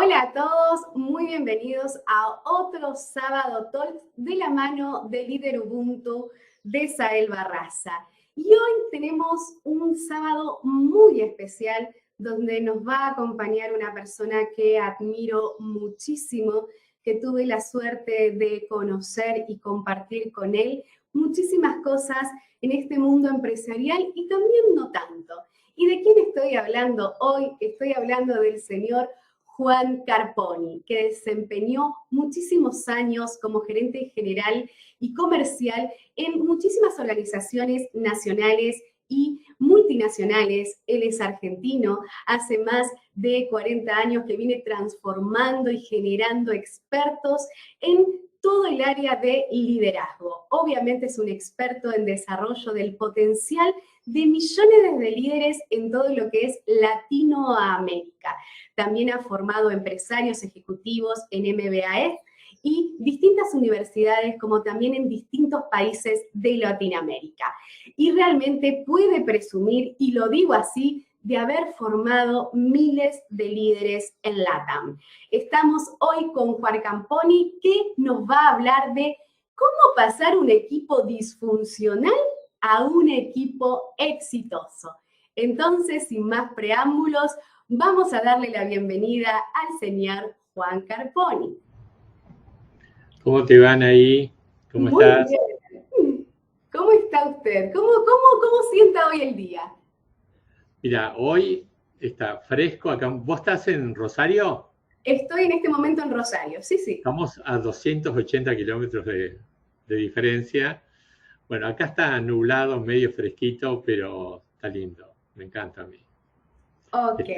Hola a todos, muy bienvenidos a otro sábado Talks de la mano de Líder Ubuntu de Sael Barraza. Y hoy tenemos un sábado muy especial donde nos va a acompañar una persona que admiro muchísimo, que tuve la suerte de conocer y compartir con él muchísimas cosas en este mundo empresarial y también no tanto. ¿Y de quién estoy hablando hoy? Estoy hablando del señor Juan Carponi, que desempeñó muchísimos años como gerente general y comercial en muchísimas organizaciones nacionales y multinacionales. Él es argentino, hace más de 40 años que viene transformando y generando expertos en todo el área de liderazgo. Obviamente es un experto en desarrollo del potencial de millones de líderes en todo lo que es Latinoamérica. También ha formado empresarios ejecutivos en MBA y distintas universidades, como también en distintos países de Latinoamérica. Y realmente puede presumir, y lo digo así, de haber formado miles de líderes en LATAM. Estamos hoy con Juan Carponi, que nos va a hablar de cómo pasar un equipo disfuncional a un equipo exitoso. Entonces, sin más preámbulos, vamos a darle la bienvenida al señor Juan Carponi. ¿Cómo te van ahí? ¿Cómo estás? Muy bien. ¿Cómo está usted? ¿Cómo sienta hoy el día? Mira, hoy está fresco acá. ¿Vos estás en Rosario? Estoy en este momento en Rosario, sí. Estamos a 280 kilómetros de diferencia. Bueno, acá está nublado, medio fresquito, pero está lindo. Me encanta a mí. Ok.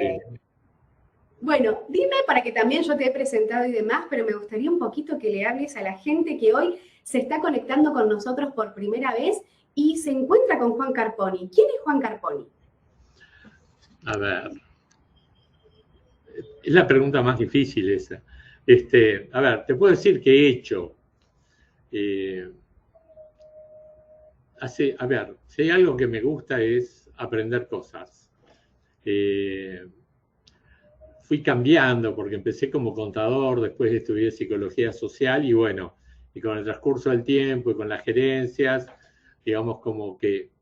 Bueno, dime para que también yo te he presentado y demás, pero me gustaría un poquito que le hables a la gente que hoy se está conectando con nosotros por primera vez y se encuentra con Juan Carponi. ¿Quién es Juan Carponi? A ver, es la pregunta más difícil esa. A ver, te puedo decir que he hecho. A ver, si hay algo que me gusta es aprender cosas. Fui cambiando porque empecé como contador, después estudié psicología social y bueno, y con el transcurso del tiempo y con las gerencias, digamos como que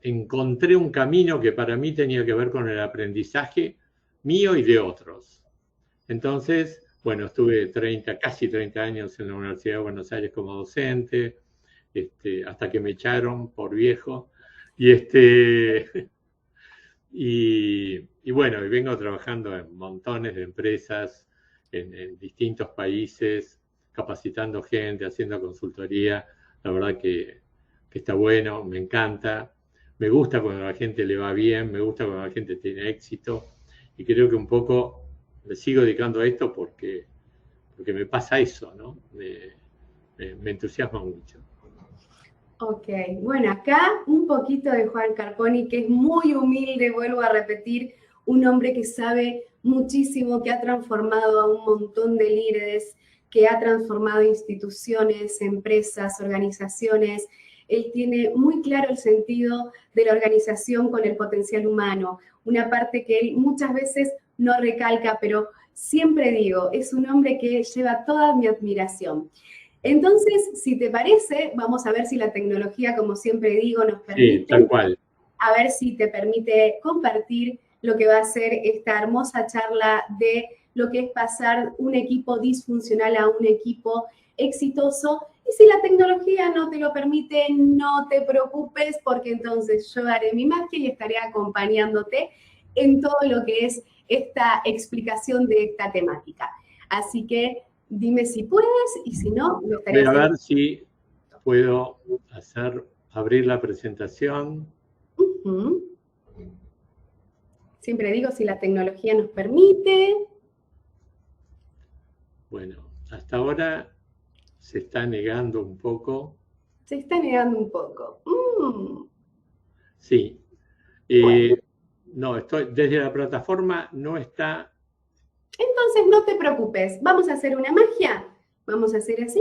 encontré un camino que para mí tenía que ver con el aprendizaje mío y de otros. Entonces, bueno, estuve casi 30 años en la Universidad de Buenos Aires como docente, hasta que me echaron por viejo. Y bueno, y vengo trabajando en montones de empresas, en distintos países, capacitando gente, haciendo consultoría. La verdad que está bueno, me encanta. Me gusta cuando a la gente le va bien, me gusta cuando la gente tiene éxito. Y creo que un poco me sigo dedicando a esto porque me pasa eso, ¿no? Me entusiasma mucho. Ok, bueno, acá un poquito de Juan Carponi, que es muy humilde, vuelvo a repetir, un hombre que sabe muchísimo, que ha transformado a un montón de líderes, que ha transformado instituciones, empresas, organizaciones. Él tiene muy claro el sentido de la organización con el potencial humano, una parte que él muchas veces no recalca, pero siempre digo, es un hombre que lleva toda mi admiración. Entonces, si te parece, vamos a ver si la tecnología, como siempre digo, nos permite, Sí, tal cual. a ver si te permite compartir lo que va a ser esta hermosa charla de lo que es pasar un equipo disfuncional a un equipo exitoso. Y si la tecnología no te lo permite, no te preocupes, porque entonces yo haré mi magia y estaré acompañándote en todo lo que es esta explicación de esta temática. Así que dime si puedes y si no, me estaría Voy a ver si puedo abrir la presentación. Siempre digo si la tecnología nos permite. Bueno, hasta ahora se está negando un poco. Se está negando un poco. Sí. Bueno. No, desde la plataforma no está. Entonces no te preocupes. Vamos a hacer una magia. Vamos a hacer así.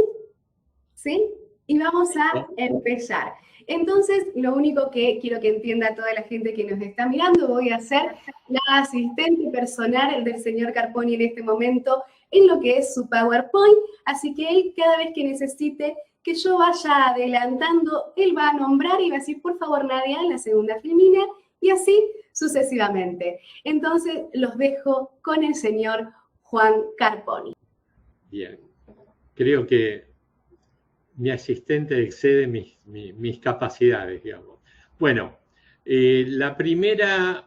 ¿Sí? Y vamos a empezar. Entonces, lo único que quiero que entienda toda la gente que nos está mirando, voy a ser la asistente personal del señor Carponi en este momento en lo que es su PowerPoint. Así que él, cada vez que necesite que yo vaya adelantando, él va a nombrar y va a decir, por favor, Nadia, en la segunda filmina, y así sucesivamente. Entonces, los dejo con el señor Juan Carponi. Bien, creo que mi asistente excede mis capacidades, digamos. Bueno, la primera,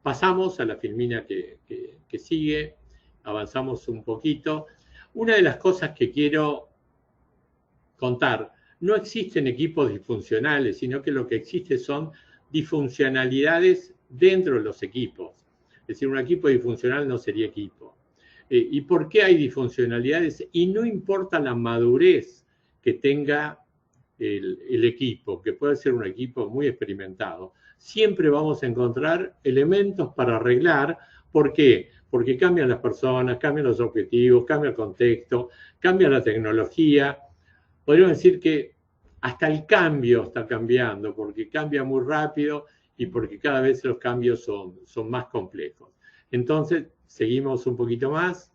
pasamos a la filmina que sigue, avanzamos un poquito. Una de las cosas que quiero contar, no existen equipos disfuncionales, sino que lo que existe son disfuncionalidades dentro de los equipos. Es decir, un equipo disfuncional no sería equipo. ¿Y por qué hay disfuncionalidades? Y no importa la madurez que tenga el equipo, que puede ser un equipo muy experimentado, siempre vamos a encontrar elementos para arreglar. ¿Por qué? Porque cambian las personas, cambian los objetivos, cambia el contexto, cambia la tecnología. Podríamos decir que hasta el cambio está cambiando, porque cambia muy rápido y porque cada vez los cambios son más complejos. Entonces, seguimos un poquito más.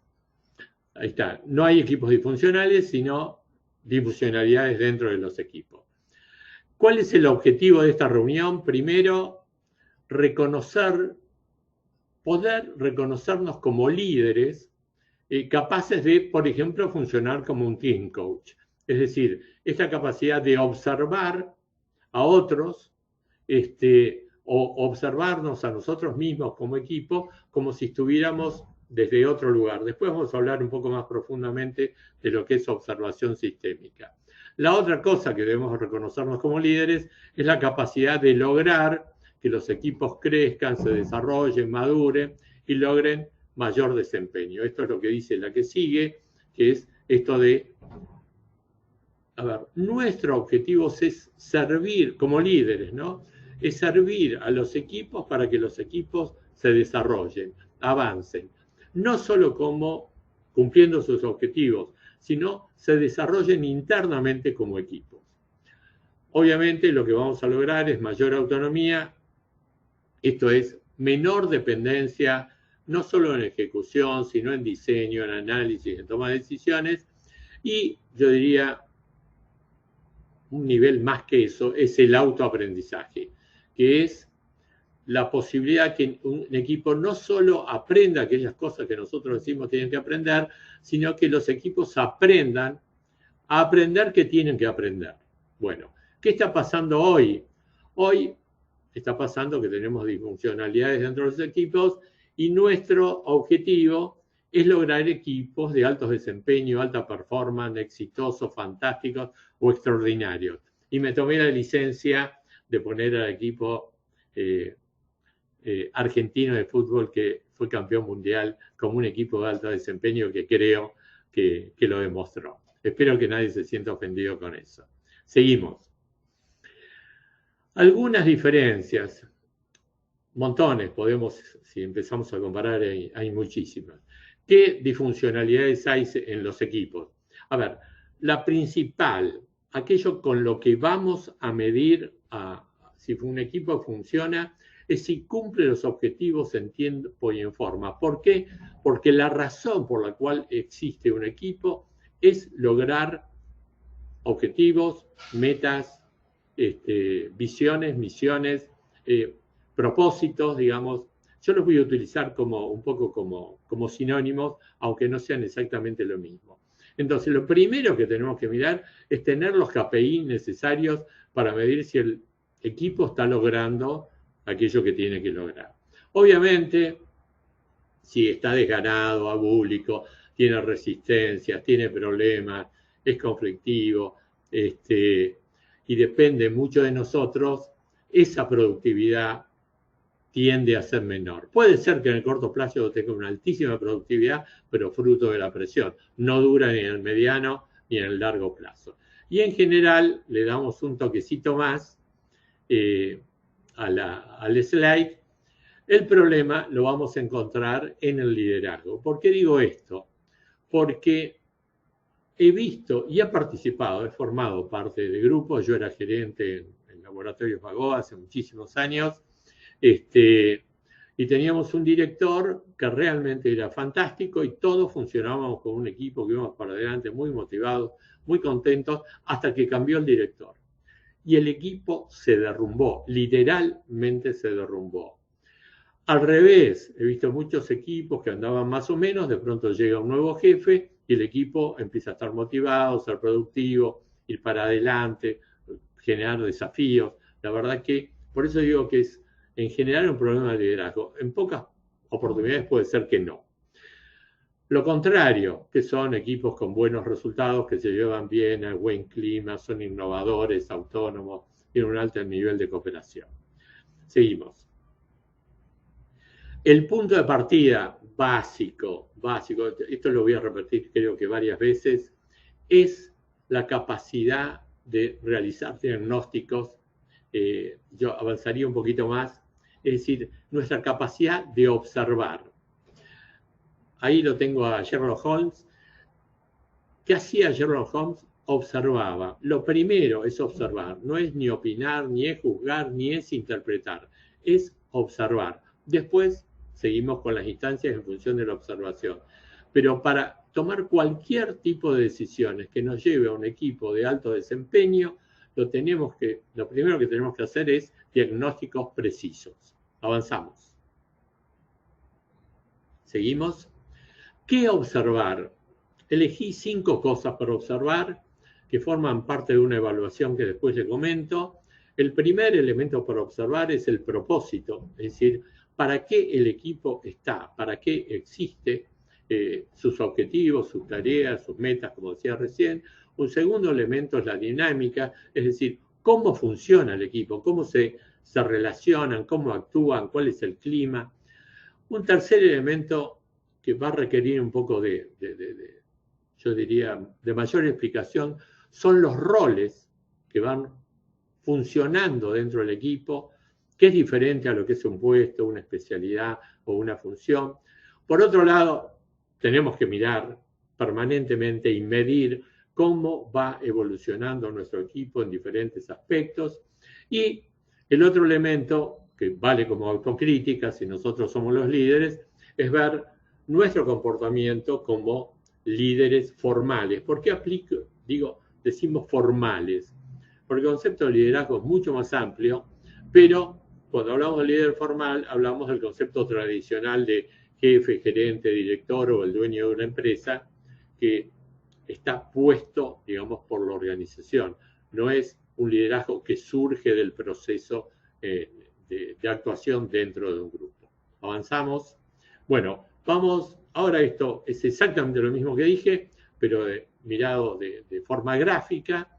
Ahí está. No hay equipos disfuncionales, sino disfuncionalidades dentro de los equipos. ¿Cuál es el objetivo de esta reunión? Primero, poder reconocernos como líderes capaces de, por ejemplo, funcionar como un team coach. Es decir, esta capacidad de observar a otros, o observarnos a nosotros mismos como equipo, como si estuviéramos desde otro lugar. Después vamos a hablar un poco más profundamente de lo que es observación sistémica. La otra cosa que debemos reconocernos como líderes es la capacidad de lograr que los equipos crezcan, se desarrollen, maduren y logren mayor desempeño. Esto es lo que dice la que sigue, que es esto de, nuestro objetivo es servir como líderes, ¿no? Es servir a los equipos para que los equipos se desarrollen, avancen. No solo como cumpliendo sus objetivos, sino se desarrollen internamente como equipos. Obviamente lo que vamos a lograr es mayor autonomía, esto es menor dependencia, no solo en ejecución, sino en diseño, en análisis, en toma de decisiones, y yo diría, un nivel más que eso, es el autoaprendizaje, que es la posibilidad que un equipo no solo aprenda aquellas cosas que nosotros decimos tienen que aprender, sino que los equipos aprendan a aprender que tienen que aprender. Bueno, ¿qué está pasando hoy? Hoy está pasando que tenemos disfuncionalidades dentro de los equipos y nuestro objetivo es lograr equipos de alto desempeño, alta performance, exitosos, fantásticos o extraordinarios. Y me tomé la licencia de poner al equipo argentino de fútbol que fue campeón mundial como un equipo de alto desempeño que creo que lo demostró. Espero que nadie se sienta ofendido con eso. Seguimos. Algunas diferencias, montones, si empezamos a comparar, hay muchísimas. ¿Qué disfuncionalidades hay en los equipos? A ver, la principal, aquello con lo que vamos a medir si un equipo funciona, es si cumple los objetivos en tiempo y en forma. ¿Por qué? Porque la razón por la cual existe un equipo es lograr objetivos, metas, visiones, misiones, propósitos, digamos. Yo los voy a utilizar un poco como sinónimos, aunque no sean exactamente lo mismo. Entonces, lo primero que tenemos que mirar es tener los KPI necesarios para medir si el equipo está logrando aquello que tiene que lograr. Obviamente, si está desganado, abúlico, tiene resistencias, tiene problemas, es conflictivo, y depende mucho de nosotros, esa productividad tiende a ser menor. Puede ser que en el corto plazo tenga una altísima productividad, pero fruto de la presión. No dura ni en el mediano ni en el largo plazo. Y en general le damos un toquecito más al slide. El problema lo vamos a encontrar en el liderazgo. ¿Por qué digo esto? Porque he visto y he participado, he formado parte de grupos. Yo era gerente en Laboratorios Bagó hace muchísimos años, y teníamos un director que realmente era fantástico y todos funcionábamos con un equipo que íbamos para adelante muy motivados, muy contentos, hasta que cambió el director. Y el equipo se derrumbó, literalmente se derrumbó. Al revés, he visto muchos equipos que andaban más o menos, de pronto llega un nuevo jefe y el equipo empieza a estar motivado, ser productivo, ir para adelante, generar desafíos. La verdad que, por eso digo que es en general un problema de liderazgo. En pocas oportunidades puede ser que no. Lo contrario, que son equipos con buenos resultados, que se llevan bien, hay buen clima, son innovadores, autónomos, tienen un alto nivel de cooperación. Seguimos. El punto de partida básico, esto lo voy a repetir creo que varias veces, es la capacidad de realizar diagnósticos. Yo avanzaría un poquito más, es decir, nuestra capacidad de observar. Ahí lo tengo a Sherlock Holmes. ¿Qué hacía Sherlock Holmes? Observaba. Lo primero es observar, no es ni opinar, ni es juzgar, ni es interpretar, es observar. Después seguimos con las instancias en función de la observación. Pero para tomar cualquier tipo de decisiones que nos lleve a un equipo de alto desempeño, lo primero que tenemos que hacer es diagnósticos precisos. Avanzamos. Seguimos. ¿Qué observar? Elegí 5 cosas para observar que forman parte de una evaluación que después le comento. El primer elemento para observar es el propósito, es decir, ¿para qué el equipo está? ¿Para qué existe? Sus objetivos, sus tareas, sus metas, como decía recién. Un segundo elemento es la dinámica, es decir, cómo funciona el equipo, cómo se relacionan, cómo actúan, cuál es el clima. Un tercer elemento que va a requerir un poco yo diría, de mayor explicación, son los roles que van funcionando dentro del equipo, que es diferente a lo que es un puesto, una especialidad o una función. Por otro lado, tenemos que mirar permanentemente y medir cómo va evolucionando nuestro equipo en diferentes aspectos. Y el otro elemento, que vale como autocrítica, si nosotros somos los líderes, es ver nuestro comportamiento como líderes formales. ¿Por qué decimos formales? Porque el concepto de liderazgo es mucho más amplio, pero cuando hablamos de líder formal, hablamos del concepto tradicional de jefe, gerente, director o el dueño de una empresa que está puesto, digamos, por la organización. No es un liderazgo que surge del proceso de actuación dentro de un grupo. Avanzamos. Bueno, vamos, ahora esto es exactamente lo mismo que dije, pero mirado de forma gráfica.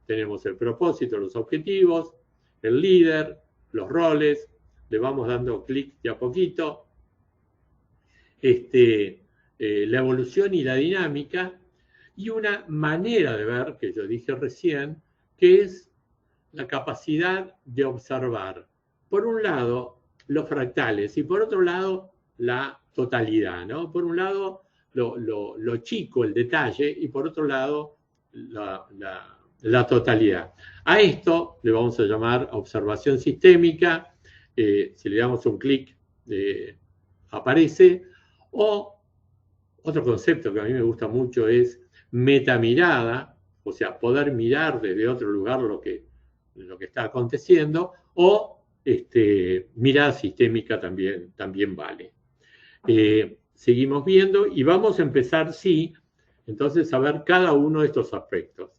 Tenemos el propósito, los objetivos, el líder, los roles, le vamos dando clic de a poquito. La evolución y la dinámica, y una manera de ver, que yo dije recién, que es la capacidad de observar, por un lado, los fractales y por otro lado, la totalidad, ¿no? Por un lado, lo chico, el detalle, y por otro lado, la totalidad. A esto le vamos a llamar observación sistémica. Si le damos un clic, aparece. O otro concepto que a mí me gusta mucho es metamirada, o sea, poder mirar desde otro lugar lo que está aconteciendo, o mirada sistémica también vale. Seguimos viendo y vamos a empezar, sí, entonces a ver cada uno de estos aspectos.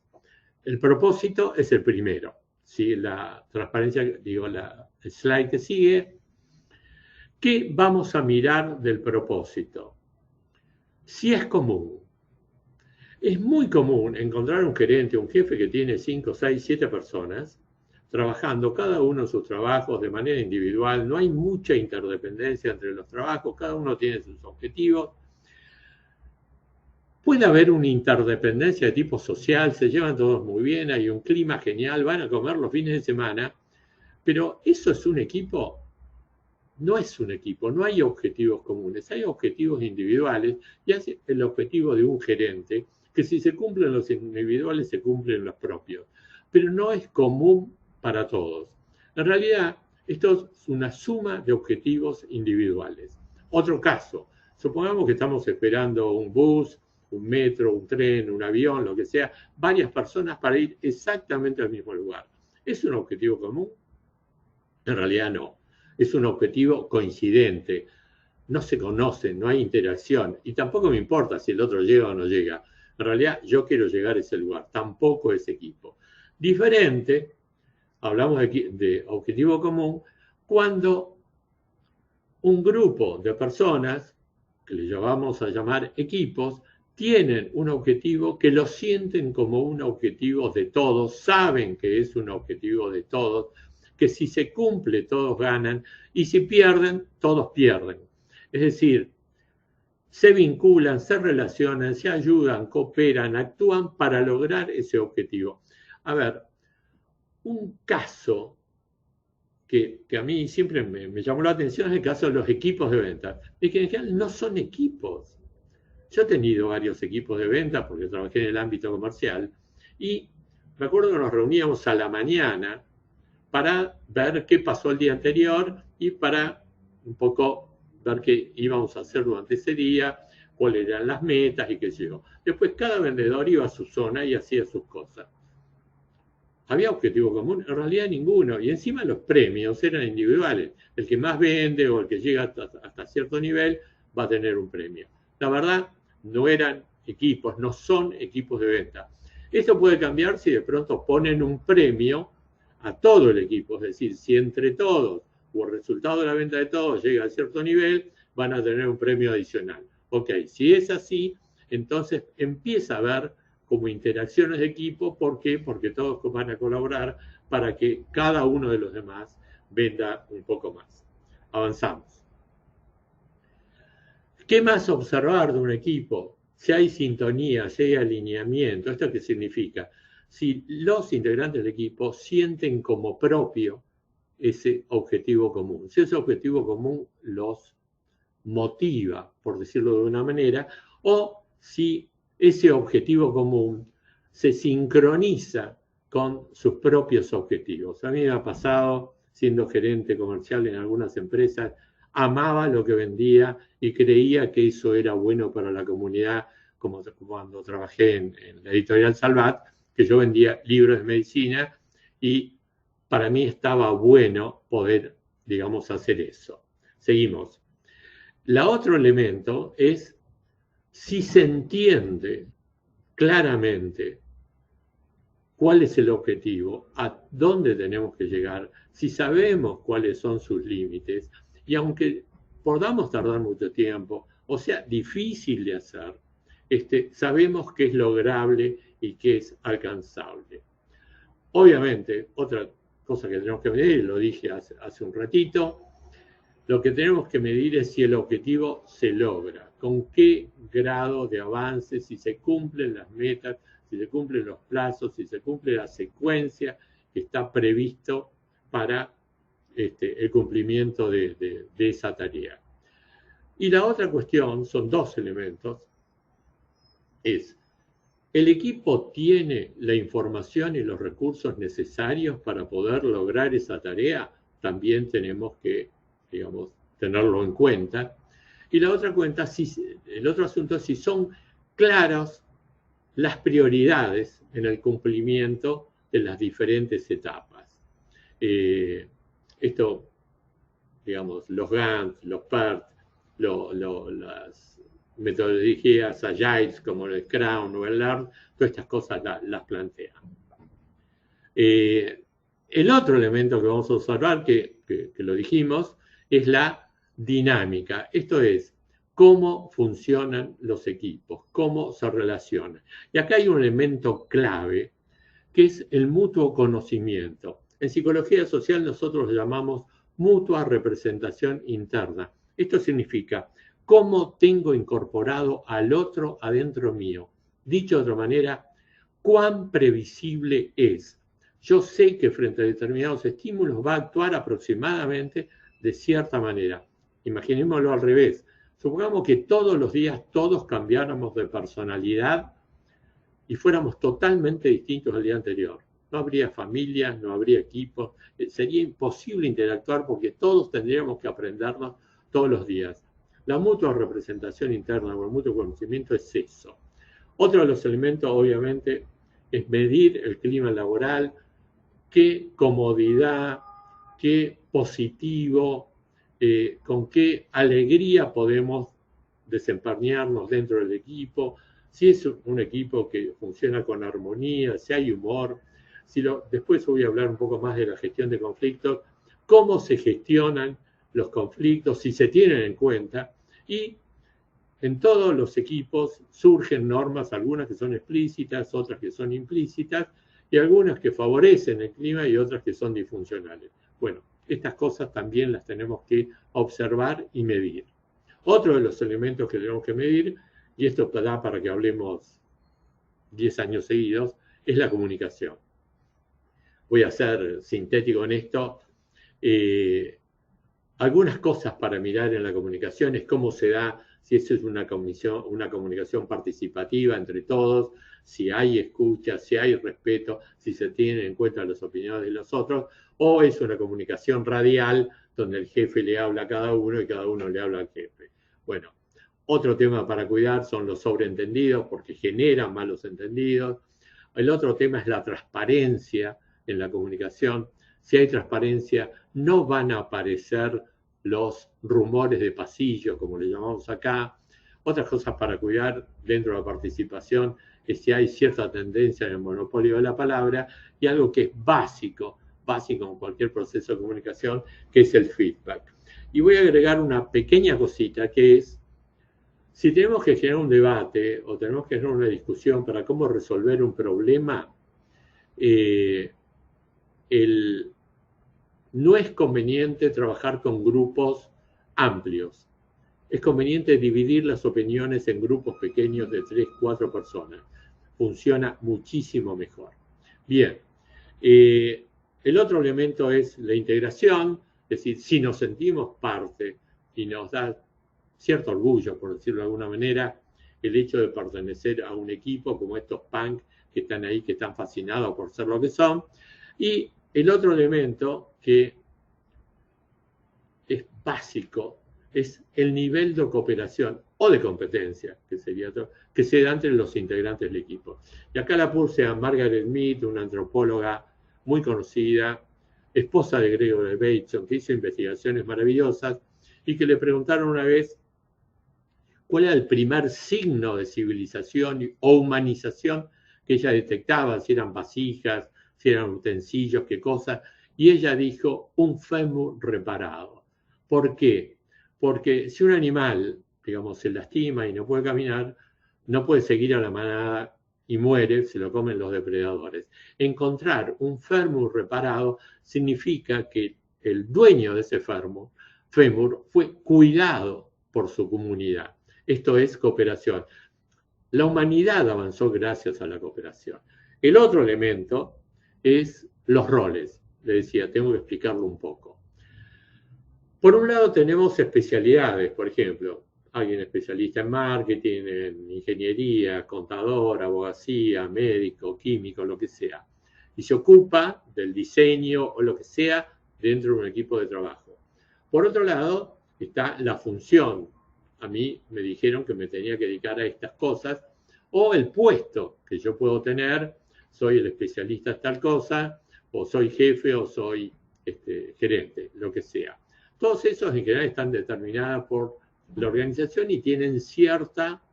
El propósito es el primero, ¿sí? La transparencia, el slide que sigue. ¿Qué vamos a mirar del propósito? Si es común. Es muy común encontrar un gerente, un jefe que tiene 5, 6, 7 personas trabajando cada uno en sus trabajos de manera individual. No hay mucha interdependencia entre los trabajos, cada uno tiene sus objetivos. Puede haber una interdependencia de tipo social, se llevan todos muy bien, hay un clima genial, van a comer los fines de semana, pero ¿eso es un equipo? No es un equipo, no hay objetivos comunes, hay objetivos individuales, y es el objetivo de un gerente, que si se cumplen los individuales, se cumplen los propios. Pero no es común para todos. En realidad, esto es una suma de objetivos individuales. Otro caso, supongamos que estamos esperando un bus, un metro, un tren, un avión, lo que sea, varias personas para ir exactamente al mismo lugar. ¿Es un objetivo común? En realidad no. Es un objetivo coincidente. No se conocen, no hay interacción. Y tampoco me importa si el otro llega o no llega. En realidad yo quiero llegar a ese lugar. Tampoco es equipo. Diferente, hablamos de objetivo común, cuando un grupo de personas, que le vamos a llamar equipos, tienen un objetivo que lo sienten como un objetivo de todos, saben que es un objetivo de todos, que si se cumple todos ganan y si pierden, todos pierden. Es decir, se vinculan, se relacionan, se ayudan, cooperan, actúan para lograr ese objetivo. A ver, un caso que a mí siempre me llamó la atención es el caso de los equipos de venta. Es que en general no son equipos. Yo he tenido varios equipos de venta porque trabajé en el ámbito comercial y recuerdo que nos reuníamos a la mañana para ver qué pasó el día anterior y para un poco ver qué íbamos a hacer durante ese día, cuáles eran las metas y qué sé yo. Después cada vendedor iba a su zona y hacía sus cosas. ¿Había objetivo común? En realidad ninguno. Y encima los premios eran individuales. El que más vende o el que llega hasta cierto nivel va a tener un premio. La verdad, no eran equipos, no son equipos de venta. Esto puede cambiar si de pronto ponen un premio a todo el equipo. Es decir, si entre todos o el resultado de la venta de todos llega a cierto nivel, van a tener un premio adicional. Ok, si es así, entonces empieza a haber como interacciones de equipo. ¿Por qué? Porque todos van a colaborar para que cada uno de los demás venda un poco más. Avanzamos. ¿Qué más observar de un equipo? Si hay sintonía, si hay alineamiento. ¿Esto qué significa? Si los integrantes del equipo sienten como propio ese objetivo común. Si ese objetivo común los motiva, por decirlo de una manera, o si ese objetivo común se sincroniza con sus propios objetivos. A mí me ha pasado, siendo gerente comercial en algunas empresas, amaba lo que vendía y creía que eso era bueno para la comunidad, como cuando trabajé en la editorial Salvat, que yo vendía libros de medicina y para mí estaba bueno poder, digamos, hacer eso. Seguimos. El otro elemento es si se entiende claramente cuál es el objetivo, a dónde tenemos que llegar, si sabemos cuáles son sus límites, y aunque podamos tardar mucho tiempo, o sea, difícil de hacer, sabemos que es lograble y que es alcanzable. Obviamente, otra cosa que tenemos que medir, lo dije hace un ratito, lo que tenemos que medir es si el objetivo se logra, con qué grado de avance, si se cumplen las metas, si se cumplen los plazos, si se cumple la secuencia que está previsto para el cumplimiento de esa tarea. Y la otra cuestión, son dos elementos, es, ¿el equipo tiene la información y los recursos necesarios para poder lograr esa tarea? También tenemos que, digamos, tenerlo en cuenta. Y la otra cuenta, el otro asunto es si son claras las prioridades en el cumplimiento de las diferentes etapas. Esto, digamos, los Gantt, los PERT, las metodologías agiles como el Scrum o el LEARN, todas estas cosas las plantean. El otro elemento que vamos a observar, que lo dijimos, es la dinámica. Esto es, cómo funcionan los equipos, cómo se relacionan. Y acá hay un elemento clave, que es el mutuo conocimiento. En psicología social nosotros lo llamamos mutua representación interna. Esto significa cómo tengo incorporado al otro adentro mío. Dicho de otra manera, cuán previsible es. Yo sé que frente a determinados estímulos va a actuar aproximadamente de cierta manera. Imaginémoslo al revés. Supongamos que todos los días todos cambiáramos de personalidad y fuéramos totalmente distintos al día anterior. No habría familias, no habría equipos, sería imposible interactuar porque todos tendríamos que aprendernos todos los días. La mutua representación interna o el mutuo conocimiento es eso. Otro de los elementos, obviamente, es medir el clima laboral, qué comodidad, qué positivo, con qué alegría podemos desempeñarnos dentro del equipo, si es un equipo que funciona con armonía, si hay humor. Después voy a hablar un poco más de la gestión de conflictos, cómo se gestionan los conflictos, si se tienen en cuenta. Y en todos los equipos surgen normas, algunas que son explícitas, otras que son implícitas, y algunas que favorecen el clima y otras que son disfuncionales. Bueno, estas cosas también las tenemos que observar y medir. Otro de los elementos que tenemos que medir, y esto da para que hablemos 10 años seguidos, es la comunicación. Voy a ser sintético en esto. Algunas cosas para mirar en la comunicación es cómo se da, si eso es una comunicación participativa entre todos, si hay escucha, si hay respeto, si se tienen en cuenta las opiniones de los otros, o es una comunicación radial donde el jefe le habla a cada uno y cada uno le habla al jefe. Bueno, otro tema para cuidar son los sobreentendidos porque generan malos entendidos. El otro tema es la transparencia en la comunicación. Si hay transparencia, no van a aparecer los rumores de pasillo, como le llamamos acá. Otras cosas para cuidar dentro de la participación es si hay cierta tendencia en el monopolio de la palabra y algo que es básico en cualquier proceso de comunicación, que es el feedback. Y voy a agregar una pequeña cosita que es, si tenemos que generar un debate o tenemos que generar una discusión para cómo resolver un problema, no es conveniente trabajar con grupos amplios. Es conveniente dividir las opiniones en grupos pequeños de 3, 4 personas. Funciona muchísimo mejor. Bien, el otro elemento es la integración, es decir, si nos sentimos parte y nos da cierto orgullo, por decirlo de alguna manera, el hecho de pertenecer a un equipo como estos punk que están ahí, que están fascinados por ser lo que son. Y el otro elemento que es básico es el nivel de cooperación o de competencia, que sería otro, que se da entre los integrantes del equipo. Y acá la puse a Margaret Mead, una antropóloga muy conocida, esposa de Gregory Bateson, que hizo investigaciones maravillosas y que le preguntaron una vez cuál era el primer signo de civilización o humanización que ella detectaba, si eran vasijas, si eran utensilios, qué cosas, y ella dijo un fémur reparado. ¿Por qué? Porque si un animal, digamos, se lastima y no puede caminar, no puede seguir a la manada y muere, se lo comen los depredadores. Encontrar un fémur reparado significa que el dueño de ese fémur fue cuidado por su comunidad. Esto es cooperación. La humanidad avanzó gracias a la cooperación. El otro elemento es los roles. Le decía, tengo que explicarlo un poco. Por un lado tenemos especialidades, por ejemplo, alguien especialista en marketing, en ingeniería, contador, abogacía, médico, químico, lo que sea. Y se ocupa del diseño o lo que sea dentro de un equipo de trabajo. Por otro lado está la función. A mí me dijeron que me tenía que dedicar a estas cosas, o el puesto que yo puedo tener, soy el especialista en tal cosa, o soy jefe, o soy gerente, lo que sea. Todos esos en general están determinados por la organización y tienen cierta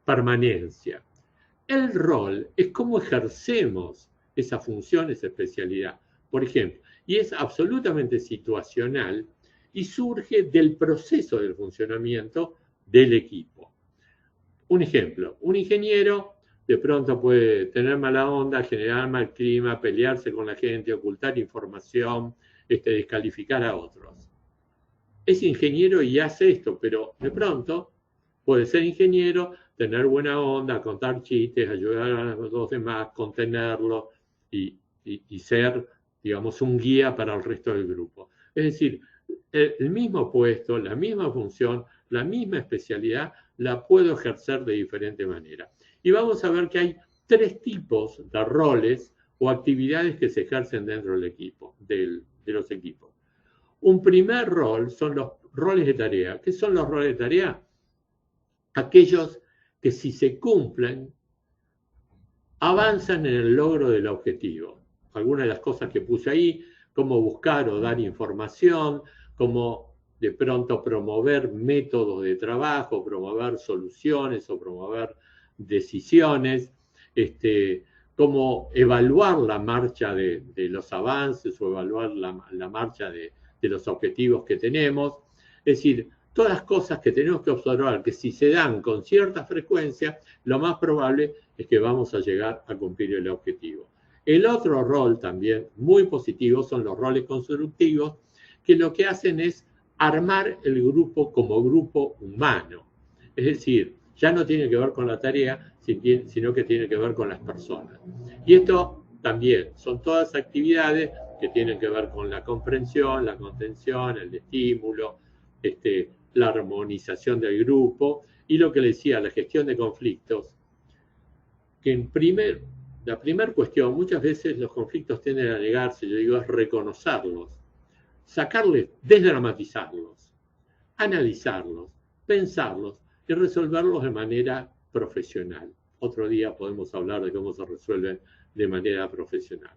permanencia. El rol es cómo ejercemos esa función, esa especialidad, por ejemplo, y es absolutamente situacional y surge del proceso del funcionamiento del equipo. Un ejemplo, un ingeniero de pronto puede tener mala onda, generar mal clima, pelearse con la gente, ocultar información, descalificar a otros. Es ingeniero y hace esto, pero de pronto puede ser ingeniero, tener buena onda, contar chistes, ayudar a los demás, contenerlo y ser, digamos, un guía para el resto del grupo. Es decir, el mismo puesto, la misma función, la misma especialidad, la puedo ejercer de diferente manera. Y vamos a ver que hay 3 tipos de roles o actividades que se ejercen dentro del equipo, de los equipos. Un primer rol son los roles de tarea. ¿Qué son los roles de tarea? Aquellos que si se cumplen, avanzan en el logro del objetivo. Algunas de las cosas que puse ahí, cómo buscar o dar información, cómo de pronto promover métodos de trabajo, promover soluciones o promover decisiones, cómo evaluar la marcha de los avances o evaluar la marcha de los objetivos que tenemos. Es decir, todas las cosas que tenemos que observar, que si se dan con cierta frecuencia, lo más probable es que vamos a llegar a cumplir el objetivo. El otro rol también muy positivo son los roles constructivos, que lo que hacen es armar el grupo como grupo humano. Es decir, ya no tiene que ver con la tarea, sino que tiene que ver con las personas. Y esto también son todas actividades que tienen que ver con la comprensión, la contención, el estímulo, la armonización del grupo y lo que le decía, la gestión de conflictos, que la primera cuestión, muchas veces los conflictos tienden a negarse, yo digo, es reconocerlos, sacarles, desdramatizarlos, analizarlos, pensarlos y resolverlos de manera profesional. Otro día podemos hablar de cómo se resuelven de manera profesional.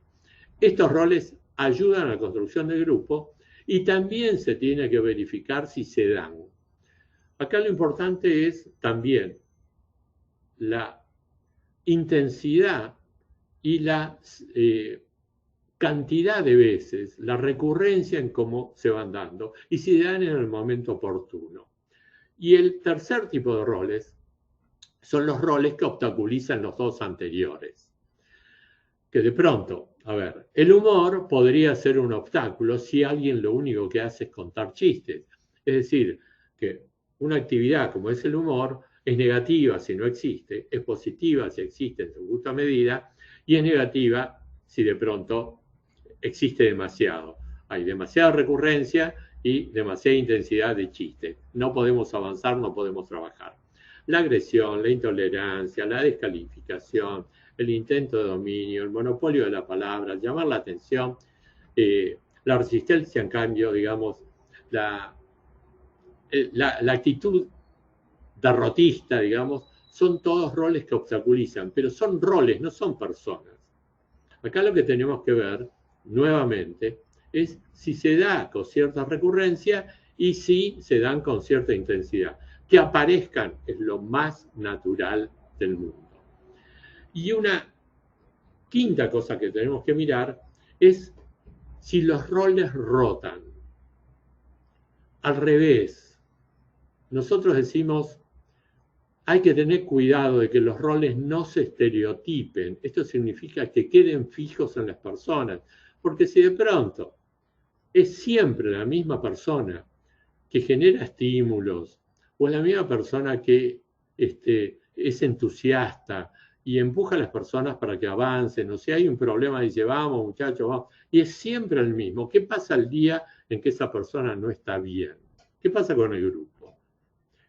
Estos roles ayudan a la construcción del grupo y también se tiene que verificar si se dan. Acá lo importante es también la intensidad y la cantidad de veces, la recurrencia en cómo se van dando y si se dan en el momento oportuno. Y el tercer tipo de roles son los roles que obstaculizan los 2 anteriores. Que de pronto, a ver, el humor podría ser un obstáculo si alguien lo único que hace es contar chistes. Es decir, que una actividad como es el humor es negativa si no existe, es positiva si existe en su justa medida y es negativa si de pronto existe demasiado. Hay demasiada recurrencia y demasiada intensidad de chiste. No podemos avanzar, no podemos trabajar. La agresión, la intolerancia, la descalificación, el intento de dominio, el monopolio de la palabra, llamar la atención, la resistencia, en cambio, digamos, la actitud derrotista, digamos, son todos roles que obstaculizan, pero son roles, no son personas. Acá lo que tenemos que ver, nuevamente, es si se da con cierta recurrencia y si se dan con cierta intensidad. Que aparezcan es lo más natural del mundo. Y una quinta cosa que tenemos que mirar es si los roles rotan. Al revés, nosotros decimos, hay que tener cuidado de que los roles no se estereotipen. Esto significa que queden fijos en las personas, porque si de pronto es siempre la misma persona que genera estímulos, o la misma persona que es entusiasta y empuja a las personas para que avancen, o si hay un problema dice, vamos muchachos, vamos, y es siempre el mismo. ¿Qué pasa el día en que esa persona no está bien? ¿Qué pasa con el grupo?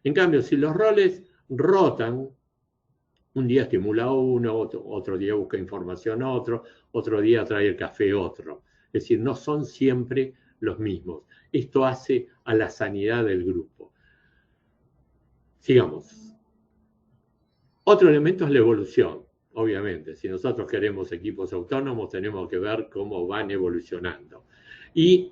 En cambio, si los roles rotan, un día estimula a uno, otro día busca información otro día trae el café otro. Es decir, no son siempre los mismos. Esto hace a la sanidad del grupo. Sigamos. Otro elemento es la evolución, obviamente. Si nosotros queremos equipos autónomos, tenemos que ver cómo van evolucionando. Y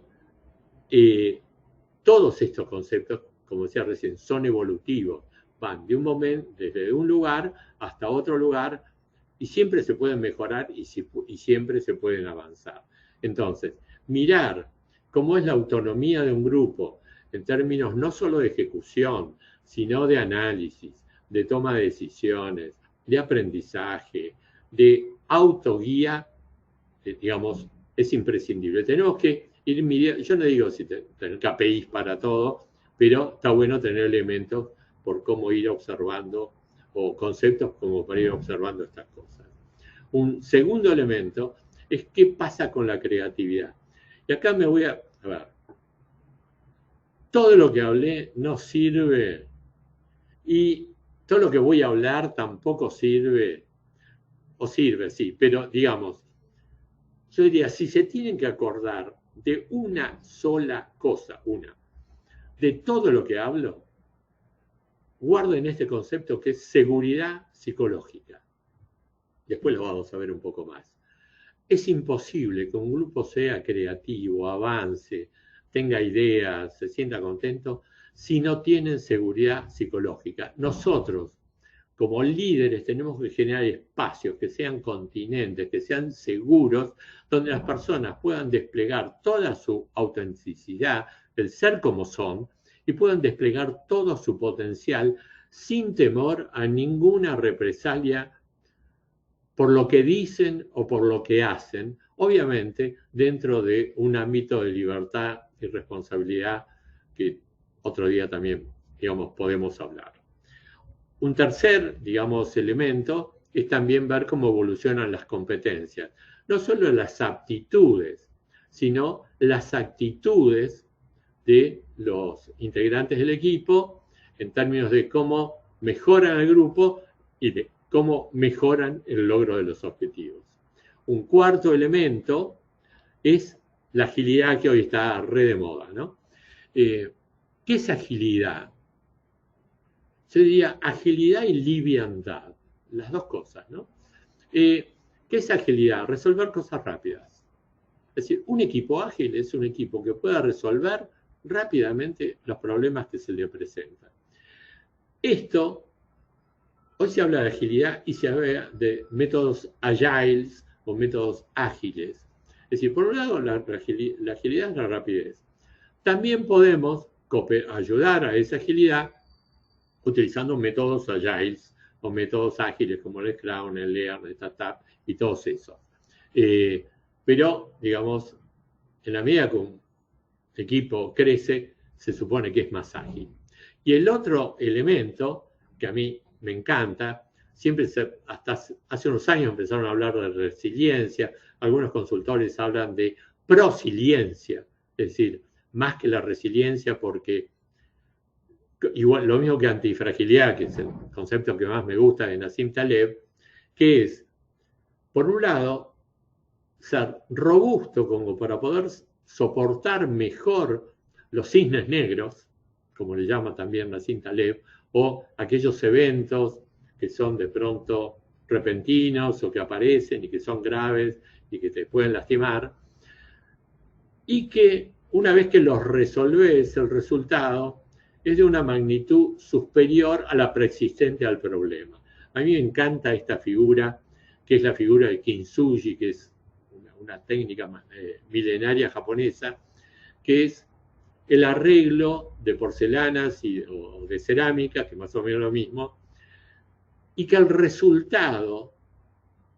todos estos conceptos, como decía recién, son evolutivos. Van de un momento, desde un lugar hasta otro lugar, y siempre se pueden mejorar y siempre se pueden avanzar. Entonces, mirar cómo es la autonomía de un grupo en términos no solo de ejecución, sino de análisis, de toma de decisiones, de aprendizaje, de autoguía, digamos, es imprescindible. Tenemos que ir midiendo, yo no digo si tener KPIs para todo, pero está bueno tener elementos por cómo ir observando, o conceptos como para ir observando estas cosas. Un segundo elemento es qué pasa con la creatividad. Y acá me voy a ver, todo lo que hablé no sirve y todo lo que voy a hablar tampoco sirve, o sirve, sí, pero digamos, yo diría, si se tienen que acordar de una sola cosa, de todo lo que hablo, guarden este concepto que es seguridad psicológica. Después lo vamos a ver un poco más. Es imposible que un grupo sea creativo, avance, tenga ideas, se sienta contento, si no tienen seguridad psicológica. Nosotros, como líderes, tenemos que generar espacios que sean continentes, que sean seguros, donde las personas puedan desplegar toda su autenticidad, el ser como son, y puedan desplegar todo su potencial sin temor a ninguna represalia por lo que dicen o por lo que hacen, obviamente dentro de un ámbito de libertad y responsabilidad que otro día también, digamos, podemos hablar. Un tercer, digamos, elemento es también ver cómo evolucionan las competencias. No solo las aptitudes, sino las actitudes de los integrantes del equipo en términos de cómo mejoran el grupo y de cómo mejoran el logro de los objetivos. Un cuarto elemento es la agilidad, que hoy está re de moda, ¿no? ¿Qué es agilidad? Yo diría agilidad y liviandad, las dos cosas, ¿no? ¿Qué es agilidad? Resolver cosas rápidas. Es decir, un equipo ágil es un equipo que pueda resolver rápidamente los problemas que se le presentan. Esto, hoy se habla de agilidad y se habla de métodos agiles o métodos ágiles. Es decir, por un lado, la agilidad es la rapidez. También podemos ayudar a esa agilidad utilizando métodos agiles o métodos ágiles como el Scrum, el Lean, el Startup y todos esos. Pero, digamos, en la medida que un equipo crece, se supone que es más ágil. Y el otro elemento que a mí me encanta, hasta hace unos años empezaron a hablar de resiliencia, algunos consultores hablan de prosiliencia, es decir, más que la resiliencia, porque igual lo mismo que antifragilidad, que es el concepto que más me gusta de Nassim Taleb, que es, por un lado, ser robusto como para poder soportar mejor los cisnes negros, como le llama también Nassim Taleb, o aquellos eventos que son de pronto repentinos o que aparecen y que son graves y que te pueden lastimar, y que una vez que los resolves, el resultado es de una magnitud superior a la preexistente al problema. A mí me encanta esta figura, que es la figura de Kintsugi, que es una técnica milenaria japonesa, que es el arreglo de porcelanas o de cerámica, que más o menos lo mismo, y que el resultado,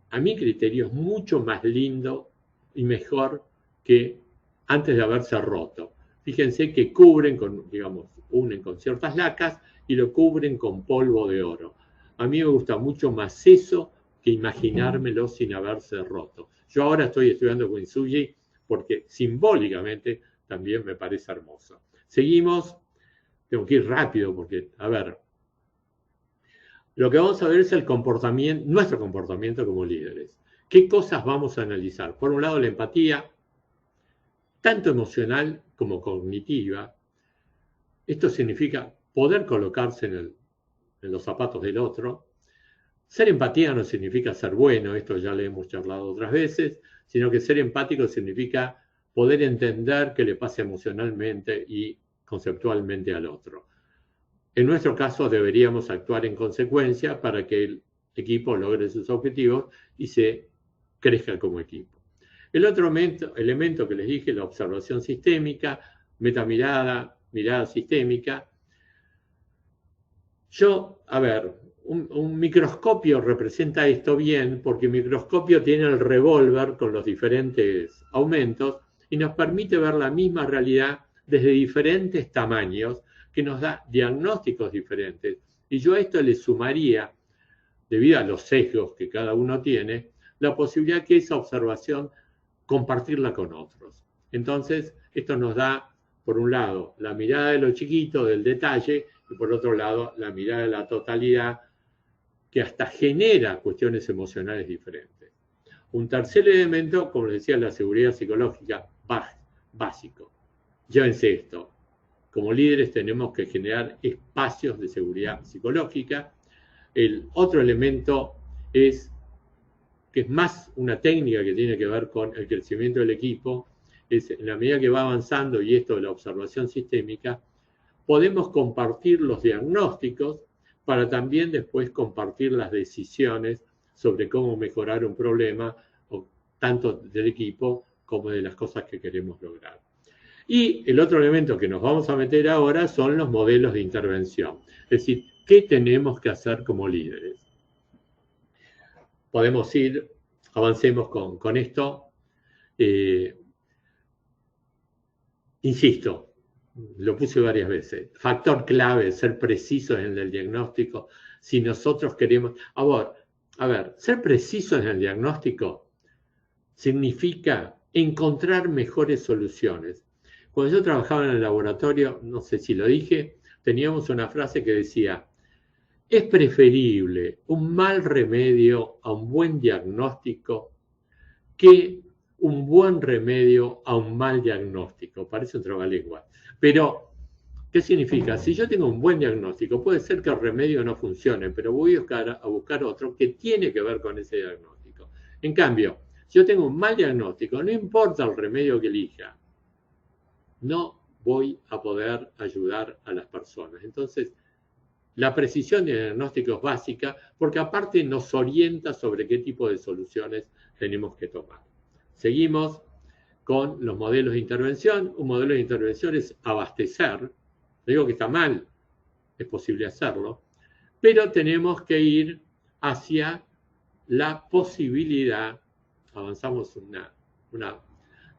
a mi criterio, es mucho más lindo y mejor que antes de haberse roto. Fíjense que cubren con, digamos, unen con ciertas lacas y lo cubren con polvo de oro. A mí me gusta mucho más eso que imaginármelo sin haberse roto. Yo ahora estoy estudiando Kintsugi porque simbólicamente también me parece hermoso. Seguimos, tengo que ir rápido porque, a ver, lo que vamos a ver es el comportamiento, nuestro comportamiento como líderes. ¿Qué cosas vamos a analizar? Por un lado, la empatía, tanto emocional como cognitiva. Esto significa poder colocarse en los zapatos del otro. Ser empatía no significa ser bueno, esto ya lo hemos charlado otras veces, sino que ser empático significa poder entender qué le pasa emocionalmente y conceptualmente al otro. En nuestro caso deberíamos actuar en consecuencia para que el equipo logre sus objetivos y se crezca como equipo. El otro elemento que les dije, la observación sistémica, metamirada, mirada sistémica. A ver, un microscopio representa esto bien porque el microscopio tiene el revólver con los diferentes aumentos y nos permite ver la misma realidad desde diferentes tamaños que nos da diagnósticos diferentes. Y yo a esto le sumaría, debido a los sesgos que cada uno tiene, la posibilidad que esa observación compartirla con otros. Entonces, esto nos da, por un lado, la mirada de lo chiquito, del detalle, y por otro lado, la mirada de la totalidad, que hasta genera cuestiones emocionales diferentes. Un tercer elemento, como les decía, la seguridad psicológica, básico. Llévense esto. Como líderes tenemos que generar espacios de seguridad psicológica. El otro elemento es, que es más una técnica que tiene que ver con el crecimiento del equipo, es en la medida que va avanzando, y esto de la observación sistémica, podemos compartir los diagnósticos para también después compartir las decisiones sobre cómo mejorar un problema, tanto del equipo como de las cosas que queremos lograr. Y el otro elemento que nos vamos a meter ahora son los modelos de intervención. Es decir, ¿qué tenemos que hacer como líderes? Podemos ir, avancemos con esto. Insisto, lo puse varias veces. Factor clave, ser precisos en el diagnóstico. Si nosotros queremos... A ver, ser precisos en el diagnóstico significa encontrar mejores soluciones. Cuando yo trabajaba en el laboratorio, no sé si lo dije, teníamos una frase que decía: es preferible un mal remedio a un buen diagnóstico que un buen remedio a un mal diagnóstico. Parece un trabalengua. Pero, ¿qué significa? Si yo tengo un buen diagnóstico, puede ser que el remedio no funcione, pero voy a buscar otro que tiene que ver con ese diagnóstico. En cambio, si yo tengo un mal diagnóstico, no importa el remedio que elija, no voy a poder ayudar a las personas. Entonces, la precisión de diagnóstico es básica porque aparte nos orienta sobre qué tipo de soluciones tenemos que tomar. Seguimos con los modelos de intervención. Un modelo de intervención es abastecer. No digo que está mal, es posible hacerlo, pero tenemos que ir hacia la posibilidad, avanzamos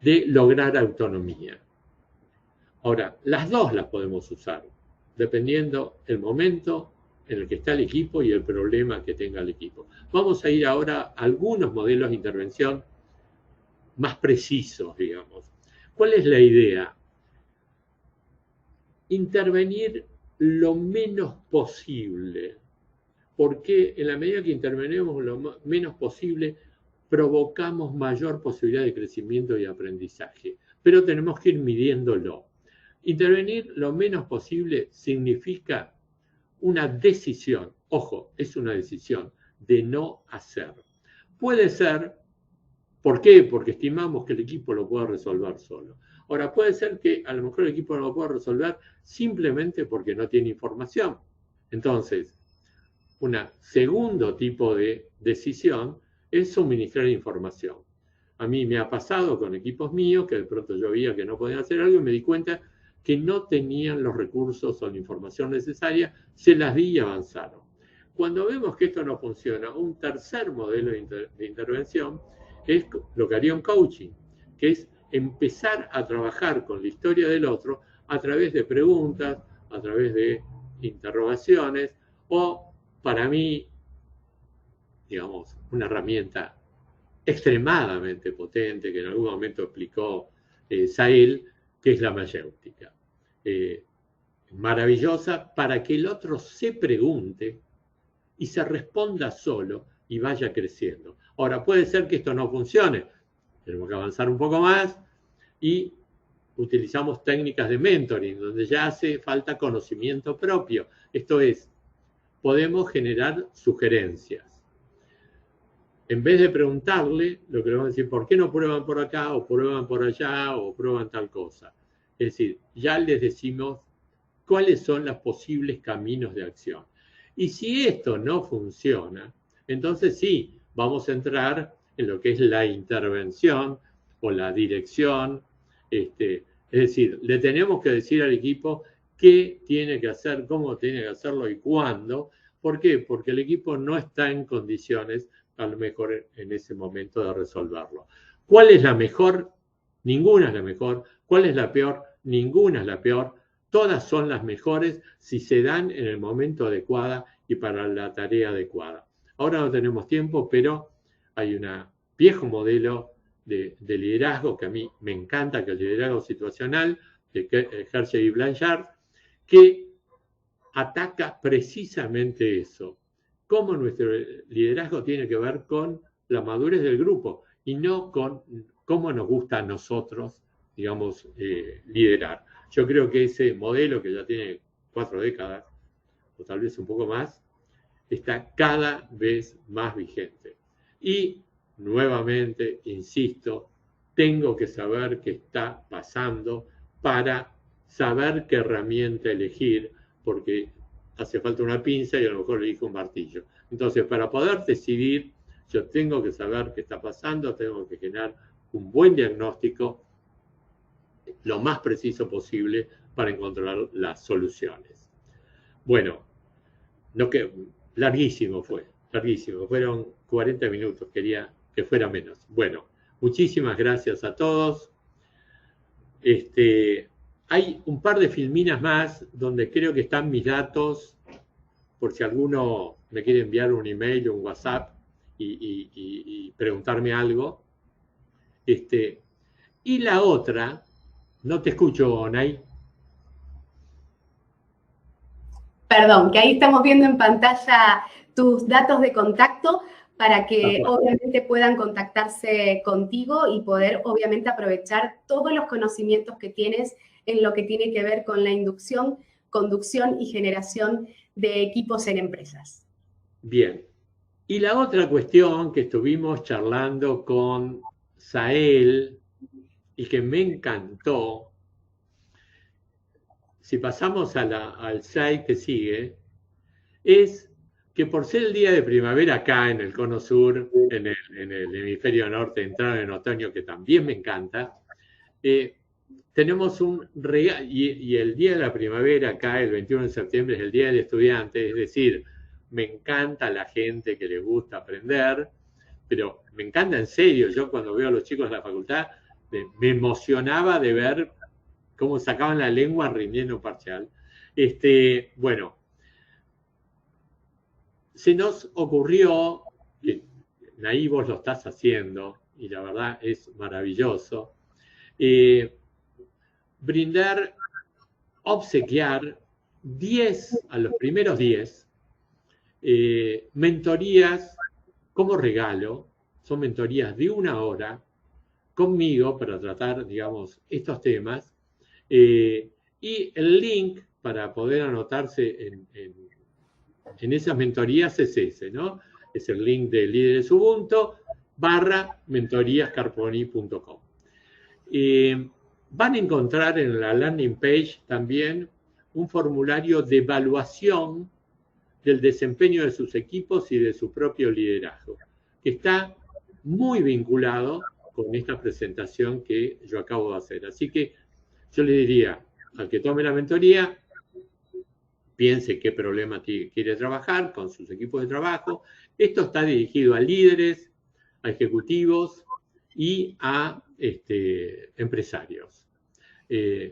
de lograr autonomía. Ahora, las dos las podemos usar, dependiendo el momento en el que está el equipo y el problema que tenga el equipo. Vamos a ir ahora a algunos modelos de intervención más precisos, digamos. ¿Cuál es la idea? Intervenir lo menos posible, porque en la medida que intervenimos lo menos posible, provocamos mayor posibilidad de crecimiento y aprendizaje, pero tenemos que ir midiéndolo. Intervenir lo menos posible significa una decisión, ojo, es una decisión de no hacer. Puede ser, ¿por qué? Porque estimamos que el equipo lo pueda resolver solo. Ahora, puede ser que a lo mejor el equipo no lo pueda resolver simplemente porque no tiene información. Entonces, un segundo tipo de decisión es suministrar información. A mí me ha pasado con equipos míos que de pronto yo veía que no podían hacer algo y me di cuenta que no tenían los recursos o la información necesaria, se las di y avanzaron. Cuando vemos que esto no funciona, un tercer modelo de intervención es lo que haría un coaching, que es empezar a trabajar con la historia del otro a través de preguntas, a través de interrogaciones, o para mí, digamos, una herramienta extremadamente potente que en algún momento explicó Sael, que es la mayéutica. Maravillosa para que el otro se pregunte y se responda solo y vaya creciendo. Ahora, puede ser que esto no funcione. Tenemos que avanzar un poco más y utilizamos técnicas de mentoring, donde ya hace falta conocimiento propio. Esto es, podemos generar sugerencias. En vez de preguntarle, lo que le vamos a decir, ¿por qué no prueban por acá, o prueban por allá, o prueban tal cosa? Es decir, ya les decimos cuáles son los posibles caminos de acción. Y si esto no funciona, entonces sí, vamos a entrar en lo que es la intervención o la dirección. Es decir, le tenemos que decir al equipo qué tiene que hacer, cómo tiene que hacerlo y cuándo. ¿Por qué? Porque el equipo no está en condiciones, a lo mejor en ese momento, de resolverlo. ¿Cuál es la mejor? Ninguna es la mejor. ¿Cuál es la peor? Ninguna es la peor. Todas son las mejores si se dan en el momento adecuado y para la tarea adecuada. Ahora no tenemos tiempo, pero hay un viejo modelo de liderazgo que a mí me encanta, que es el liderazgo situacional, de Hershey y Blanchard, que ataca precisamente eso. Cómo nuestro liderazgo tiene que ver con la madurez del grupo y no con cómo nos gusta a nosotros, digamos, liderar. Yo creo que ese modelo, que ya tiene 4 décadas, o tal vez un poco más, está cada vez más vigente. Y nuevamente, insisto, tengo que saber qué está pasando para saber qué herramienta elegir, porque hace falta una pinza y a lo mejor le elijo un martillo. Entonces, para poder decidir, yo tengo que saber qué está pasando, tengo que generar un buen diagnóstico lo más preciso posible para encontrar las soluciones. Bueno, larguísimo fue, larguísimo, fueron 40 minutos, quería que fuera menos. Bueno, muchísimas gracias a todos. Hay un par de filminas más donde creo que están mis datos, por si alguno me quiere enviar un email o un WhatsApp y preguntarme algo. Y la otra, no te escucho, Nay. Perdón, que ahí estamos viendo en pantalla tus datos de contacto para que obviamente puedan contactarse contigo y poder obviamente aprovechar todos los conocimientos que tienes en lo que tiene que ver con la inducción, conducción y generación de equipos en empresas. Bien. Y la otra cuestión que estuvimos charlando con Sael y que me encantó, si pasamos al slide que sigue, es que por ser el día de primavera acá en el Cono Sur, en el hemisferio norte, entrado en otoño, que también me encanta, tenemos un regalo, y el día de la primavera acá, el 21 de septiembre, es el Día del Estudiante, es decir, me encanta la gente que le gusta aprender, pero me encanta en serio. Yo cuando veo a los chicos de la facultad, me emocionaba de ver cómo sacaban la lengua rindiendo un parcial. Bueno, se nos ocurrió, que Nay, vos lo estás haciendo, y la verdad es maravilloso, obsequiar 10, a los primeros 10, mentorías como regalo. Son mentorías de 1 hora conmigo para tratar, digamos, estos temas. Y el link para poder anotarse en esas mentorías es ese, ¿no? Es el link de Líderes Ubuntu /mentoríascarponi.com. Van a encontrar en la landing page también un formulario de evaluación del desempeño de sus equipos y de su propio liderazgo, que está muy vinculado con esta presentación que yo acabo de hacer. Así que yo le diría al que tome la mentoría, piense qué problema quiere trabajar con sus equipos de trabajo. Esto está dirigido a líderes, a ejecutivos y a empresarios.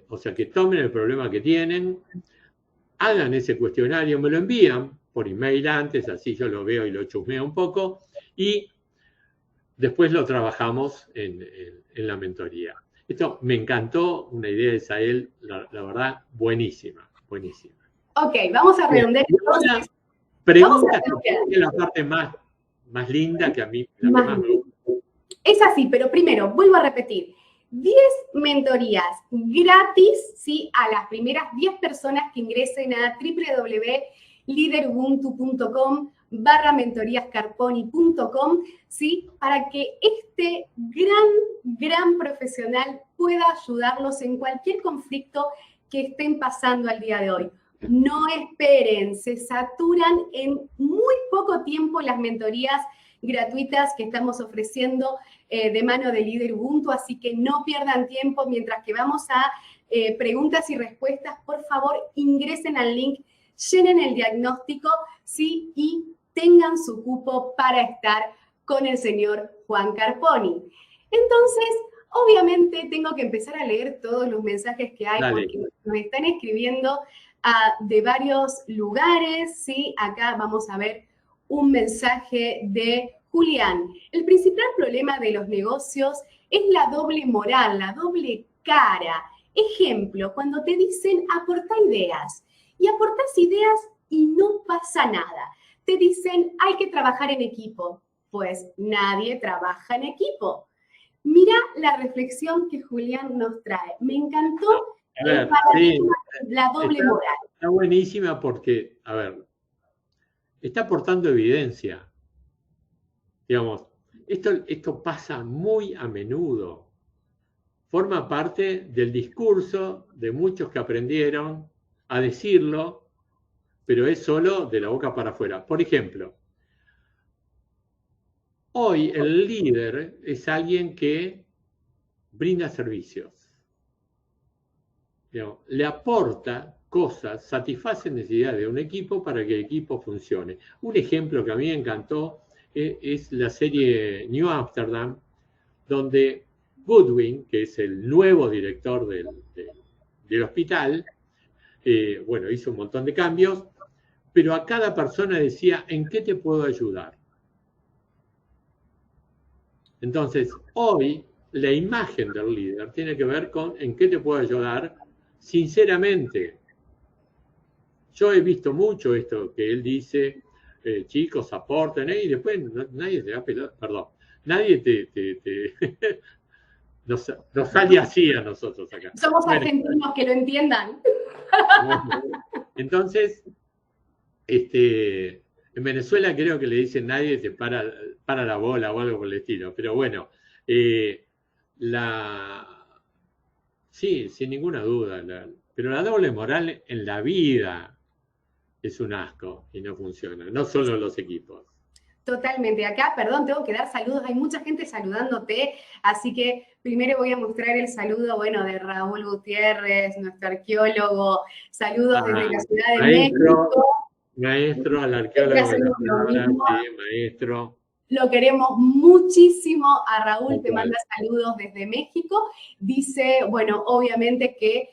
O sea, que tomen el problema que tienen, hagan ese cuestionario, me lo envían por email antes, así yo lo veo y lo chusmeo un poco, y después lo trabajamos en la mentoría. Esto me encantó, una idea de Sael, la verdad, buenísima, buenísima. Ok, vamos a redondear. Pregunta que es la parte más linda, que a mí la que más me gusta. Es así, pero primero, vuelvo a repetir, 10 mentorías gratis, ¿sí? A las primeras 10 personas que ingresen a www.liderubuntu.com/mentoríascarponi.com, ¿sí? Para que este gran profesional pueda ayudarlos en cualquier conflicto que estén pasando al día de hoy. No esperen, se saturan en muy poco tiempo las mentorías gratuitas que estamos ofreciendo de mano de Líder Ubuntu, así que no pierdan tiempo mientras que vamos a preguntas y respuestas. Por favor, ingresen al link, llenen el diagnóstico, ¿sí? Y tengan su cupo para estar con el señor Juan Carponi. Entonces, obviamente tengo que empezar a leer todos los mensajes que hay. Dale. Porque nos están escribiendo de varios lugares, ¿sí? Acá vamos a ver un mensaje de Julián. El principal problema de los negocios es la doble moral, la doble cara. Ejemplo, cuando te dicen aporta ideas y aportás ideas y no pasa nada. Te dicen, hay que trabajar en equipo. Pues nadie trabaja en equipo. Mira la reflexión que Julián nos trae. Me encantó el paradigma, la doble moral. Está buenísima porque, a ver, está aportando evidencia. Digamos, esto pasa muy a menudo. Forma parte del discurso de muchos que aprendieron a decirlo, pero es solo de la boca para afuera. Por ejemplo, hoy el líder es alguien que brinda servicios. Digamos, le aporta cosas, satisface necesidades de un equipo para que el equipo funcione. Un ejemplo que a mí me encantó es la serie New Amsterdam, donde Goodwin, que es el nuevo director del hospital, bueno, hizo un montón de cambios, pero a cada persona decía, ¿en qué te puedo ayudar? Entonces, hoy la imagen del líder tiene que ver con ¿en qué te puedo ayudar? Sinceramente, yo he visto mucho esto que él dice, chicos, aporten, y después nadie te da pelota, perdón, nadie nos sale así a nosotros acá. Somos argentinos, que lo entiendan. Entonces, en Venezuela creo que le dicen nadie te para la bola o algo por el estilo, pero bueno, sí, sin ninguna duda, pero la doble moral en la vida es un asco y no funciona, no solo los equipos. Totalmente. Acá, perdón, tengo que dar saludos. Hay mucha gente saludándote, así que primero voy a mostrar el saludo, bueno, de Raúl Gutiérrez, nuestro arqueólogo. Saludos desde la Ciudad de México. Maestro, al arqueólogo de la palabra, sí, maestro. Lo queremos muchísimo. A Raúl te manda saludos desde México. Dice, bueno, obviamente que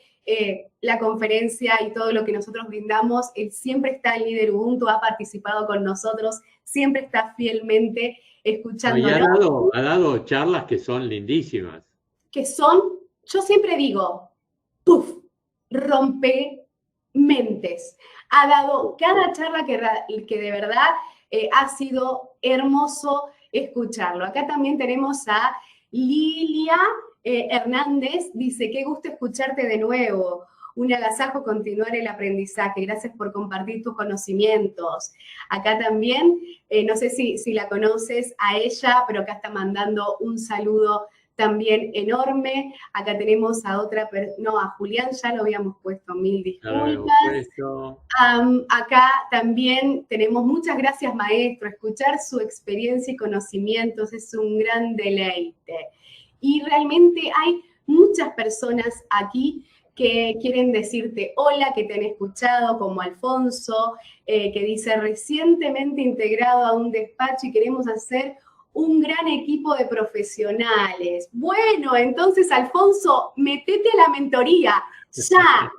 la conferencia y todo lo que nosotros brindamos, él siempre está en Líder Ubuntu, ha participado con nosotros, siempre está fielmente escuchándonos. Ha dado charlas que son lindísimas. Que son, yo siempre digo, ¡puf! Rompe mentes. Ha dado cada charla que de verdad ha sido hermoso escucharlo. Acá también tenemos a Lilia Hernández, dice, qué gusto escucharte de nuevo. Un agasajo continuar el aprendizaje. Gracias por compartir tus conocimientos. Acá también, no sé si la conoces a ella, pero acá está mandando un saludo también enorme. Acá tenemos a a Julián ya lo habíamos puesto, mil disculpas. Acá también tenemos muchas gracias, maestro. Escuchar su experiencia y conocimientos es un gran deleite. Y realmente hay muchas personas aquí que quieren decirte hola, que te han escuchado, como Alfonso, que dice recientemente integrado a un despacho y queremos hacer un gran equipo de profesionales. Bueno, entonces, Alfonso, metete a la mentoría. Ya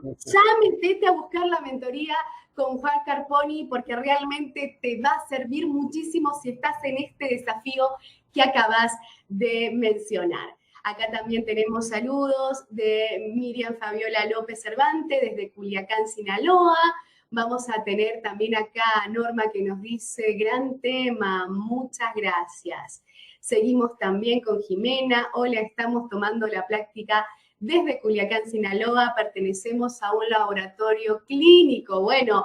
metete a buscar la mentoría con Juan Carponi, porque realmente te va a servir muchísimo si estás en este desafío que acabas de mencionar. Acá también tenemos saludos de Miriam Fabiola López Cervantes desde Culiacán, Sinaloa. Vamos a tener también acá a Norma que nos dice, gran tema, muchas gracias. Seguimos también con Jimena. Hola, estamos tomando la práctica desde Culiacán, Sinaloa. Pertenecemos a un laboratorio clínico. Bueno,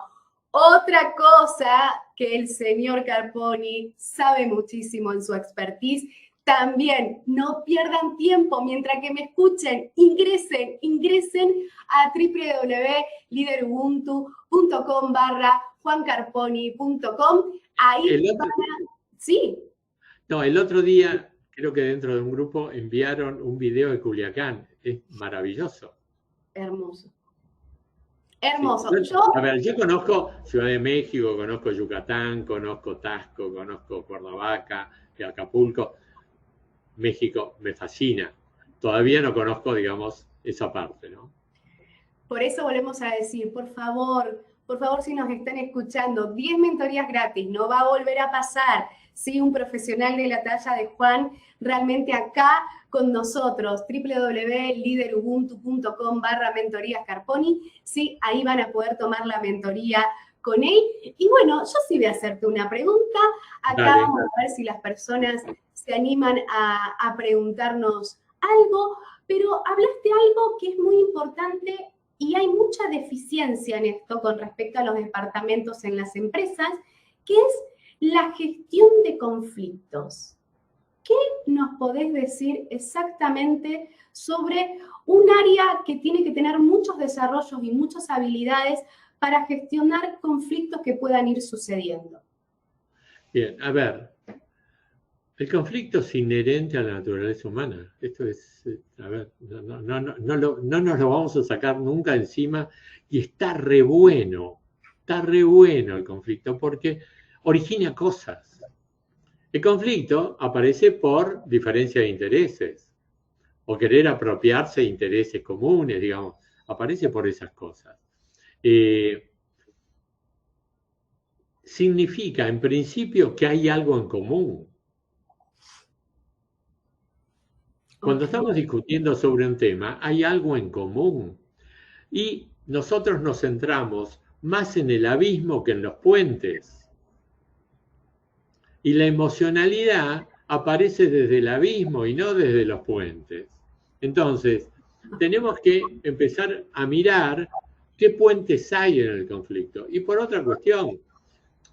otra cosa que el señor Carponi sabe muchísimo en su expertise. También no pierdan tiempo mientras que me escuchen, ingresen a www.liderubuntu.com/juancarponi.com. Ahí van a... Sí. No, el otro día, creo que dentro de un grupo enviaron un video de Culiacán. Es maravilloso. Hermoso. Hermoso. Sí. A ver, yo conozco Ciudad de México, conozco Yucatán, conozco Taxco, conozco Cuernavaca, Acapulco. México me fascina. Todavía no conozco, digamos, esa parte, ¿no? Por eso volvemos a decir, por favor, si nos están escuchando, 10 mentorías gratis, no va a volver a pasar. Sí, un profesional de la talla de Juan, realmente acá con nosotros, www.liderubuntu.com/mentoría Scarponi. Sí, ahí van a poder tomar la mentoría con él. Y bueno, yo sí voy a hacerte una pregunta. Acá Dale. vamos a ver si las personas se animan a preguntarnos algo, pero hablaste algo que es muy importante y hay mucha deficiencia en esto con respecto a los departamentos en las empresas, que es la gestión de conflictos. ¿Qué nos podés decir exactamente sobre un área que tiene que tener muchos desarrollos y muchas habilidades para gestionar conflictos que puedan ir sucediendo? Bien, a ver, el conflicto es inherente a la naturaleza humana. Esto es, a ver, no nos lo vamos a sacar nunca encima y está re bueno el conflicto porque origina cosas. El conflicto aparece por diferencia de intereses o querer apropiarse de intereses comunes, digamos, aparece por esas cosas. Significa, en principio, que hay algo en común. Cuando estamos discutiendo sobre un tema, hay algo en común. Y nosotros nos centramos más en el abismo que en los puentes. Y la emocionalidad aparece desde el abismo y no desde los puentes. Entonces, tenemos que empezar a mirar qué puentes hay en el conflicto. Y por otra cuestión,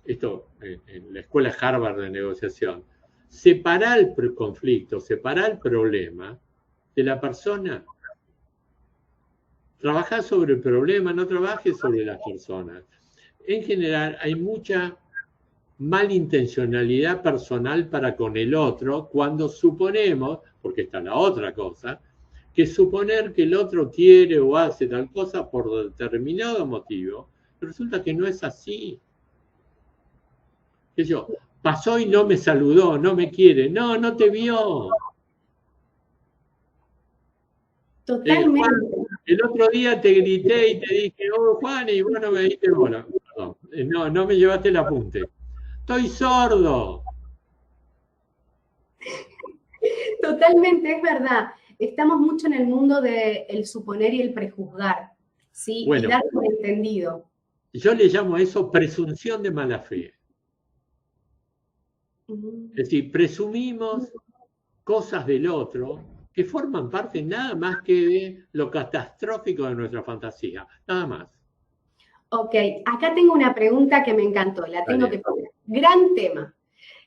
esto en la escuela Harvard de negociación, separar el conflicto, separar el problema de la persona. Trabajar sobre el problema, no trabajes sobre las personas. En general hay mucha malintencionalidad personal para con el otro cuando suponemos, porque está la otra cosa, que suponer que el otro quiere o hace tal cosa por determinado motivo, resulta que no es así. Que yo, pasó y no me saludó, no me quiere. No, no te vio. Totalmente. Juan, el otro día te grité y te dije, oh Juan, y vos no me diste bola. Perdón, no me llevaste el apunte. Estoy sordo. Totalmente, es verdad. Estamos mucho en el mundo del suponer y el prejuzgar, ¿sí? Bueno, y dar por entendido. Yo le llamo a eso presunción de mala fe. Es decir, presumimos cosas del otro que forman parte nada más que de lo catastrófico de nuestra fantasía, nada más. Ok, acá tengo una pregunta que me encantó, la tengo Dale. que poner. Gran tema.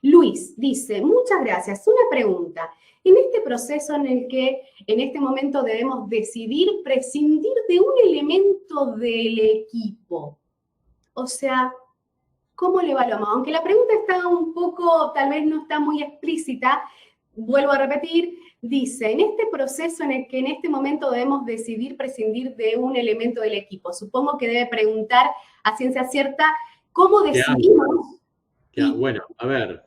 Luis dice, muchas gracias. Una pregunta. En este proceso en el que en este momento debemos decidir prescindir de un elemento del equipo, o sea, ¿cómo le evaluamos? Aunque la pregunta está un poco, tal vez no está muy explícita, vuelvo a repetir, dice, en este proceso en el que en este momento debemos decidir prescindir de un elemento del equipo, supongo que debe preguntar a ciencia cierta cómo decidimos. Bueno, a ver,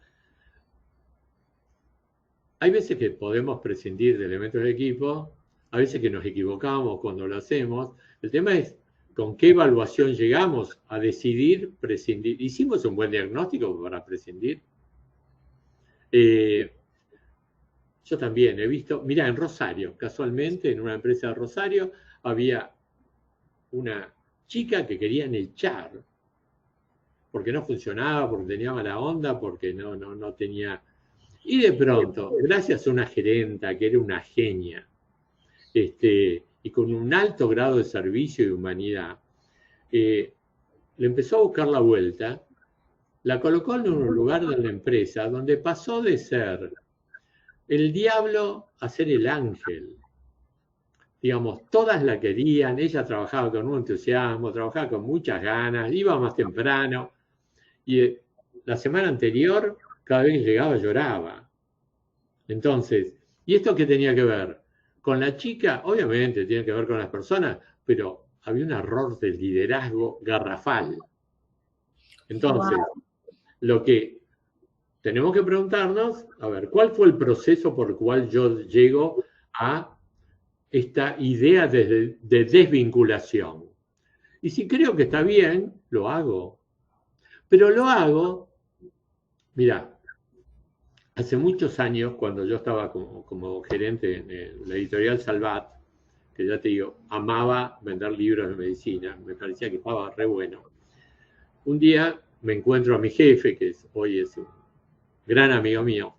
hay veces que podemos prescindir de elementos del equipo, a veces que nos equivocamos cuando lo hacemos. El tema es con qué evaluación llegamos a decidir prescindir. ¿Hicimos un buen diagnóstico para prescindir? Yo también he visto, mira, en Rosario, casualmente, en una empresa de Rosario, había una chica que querían echar porque no funcionaba, porque tenía mala onda, porque no tenía... Y de pronto, gracias a una gerenta que era una genia, y con un alto grado de servicio y humanidad, le empezó a buscar la vuelta, la colocó en un lugar de la empresa donde pasó de ser el diablo a ser el ángel. Digamos, todas la querían, ella trabajaba con un entusiasmo, trabajaba con muchas ganas, iba más temprano, y la semana anterior, cada vez que llegaba, lloraba. Entonces, ¿y esto qué tenía que ver? Con la chica, obviamente tiene que ver con las personas, pero había un error de liderazgo garrafal. Entonces, lo que tenemos que preguntarnos, a ver, ¿cuál fue el proceso por el cual yo llego a esta idea de desvinculación? Y si creo que está bien, lo hago. Pero lo hago, mira, hace muchos años, cuando yo estaba como gerente en la editorial Salvat, que ya te digo, amaba vender libros de medicina, me parecía que estaba re bueno. Un día me encuentro a mi jefe, que hoy es un gran amigo mío,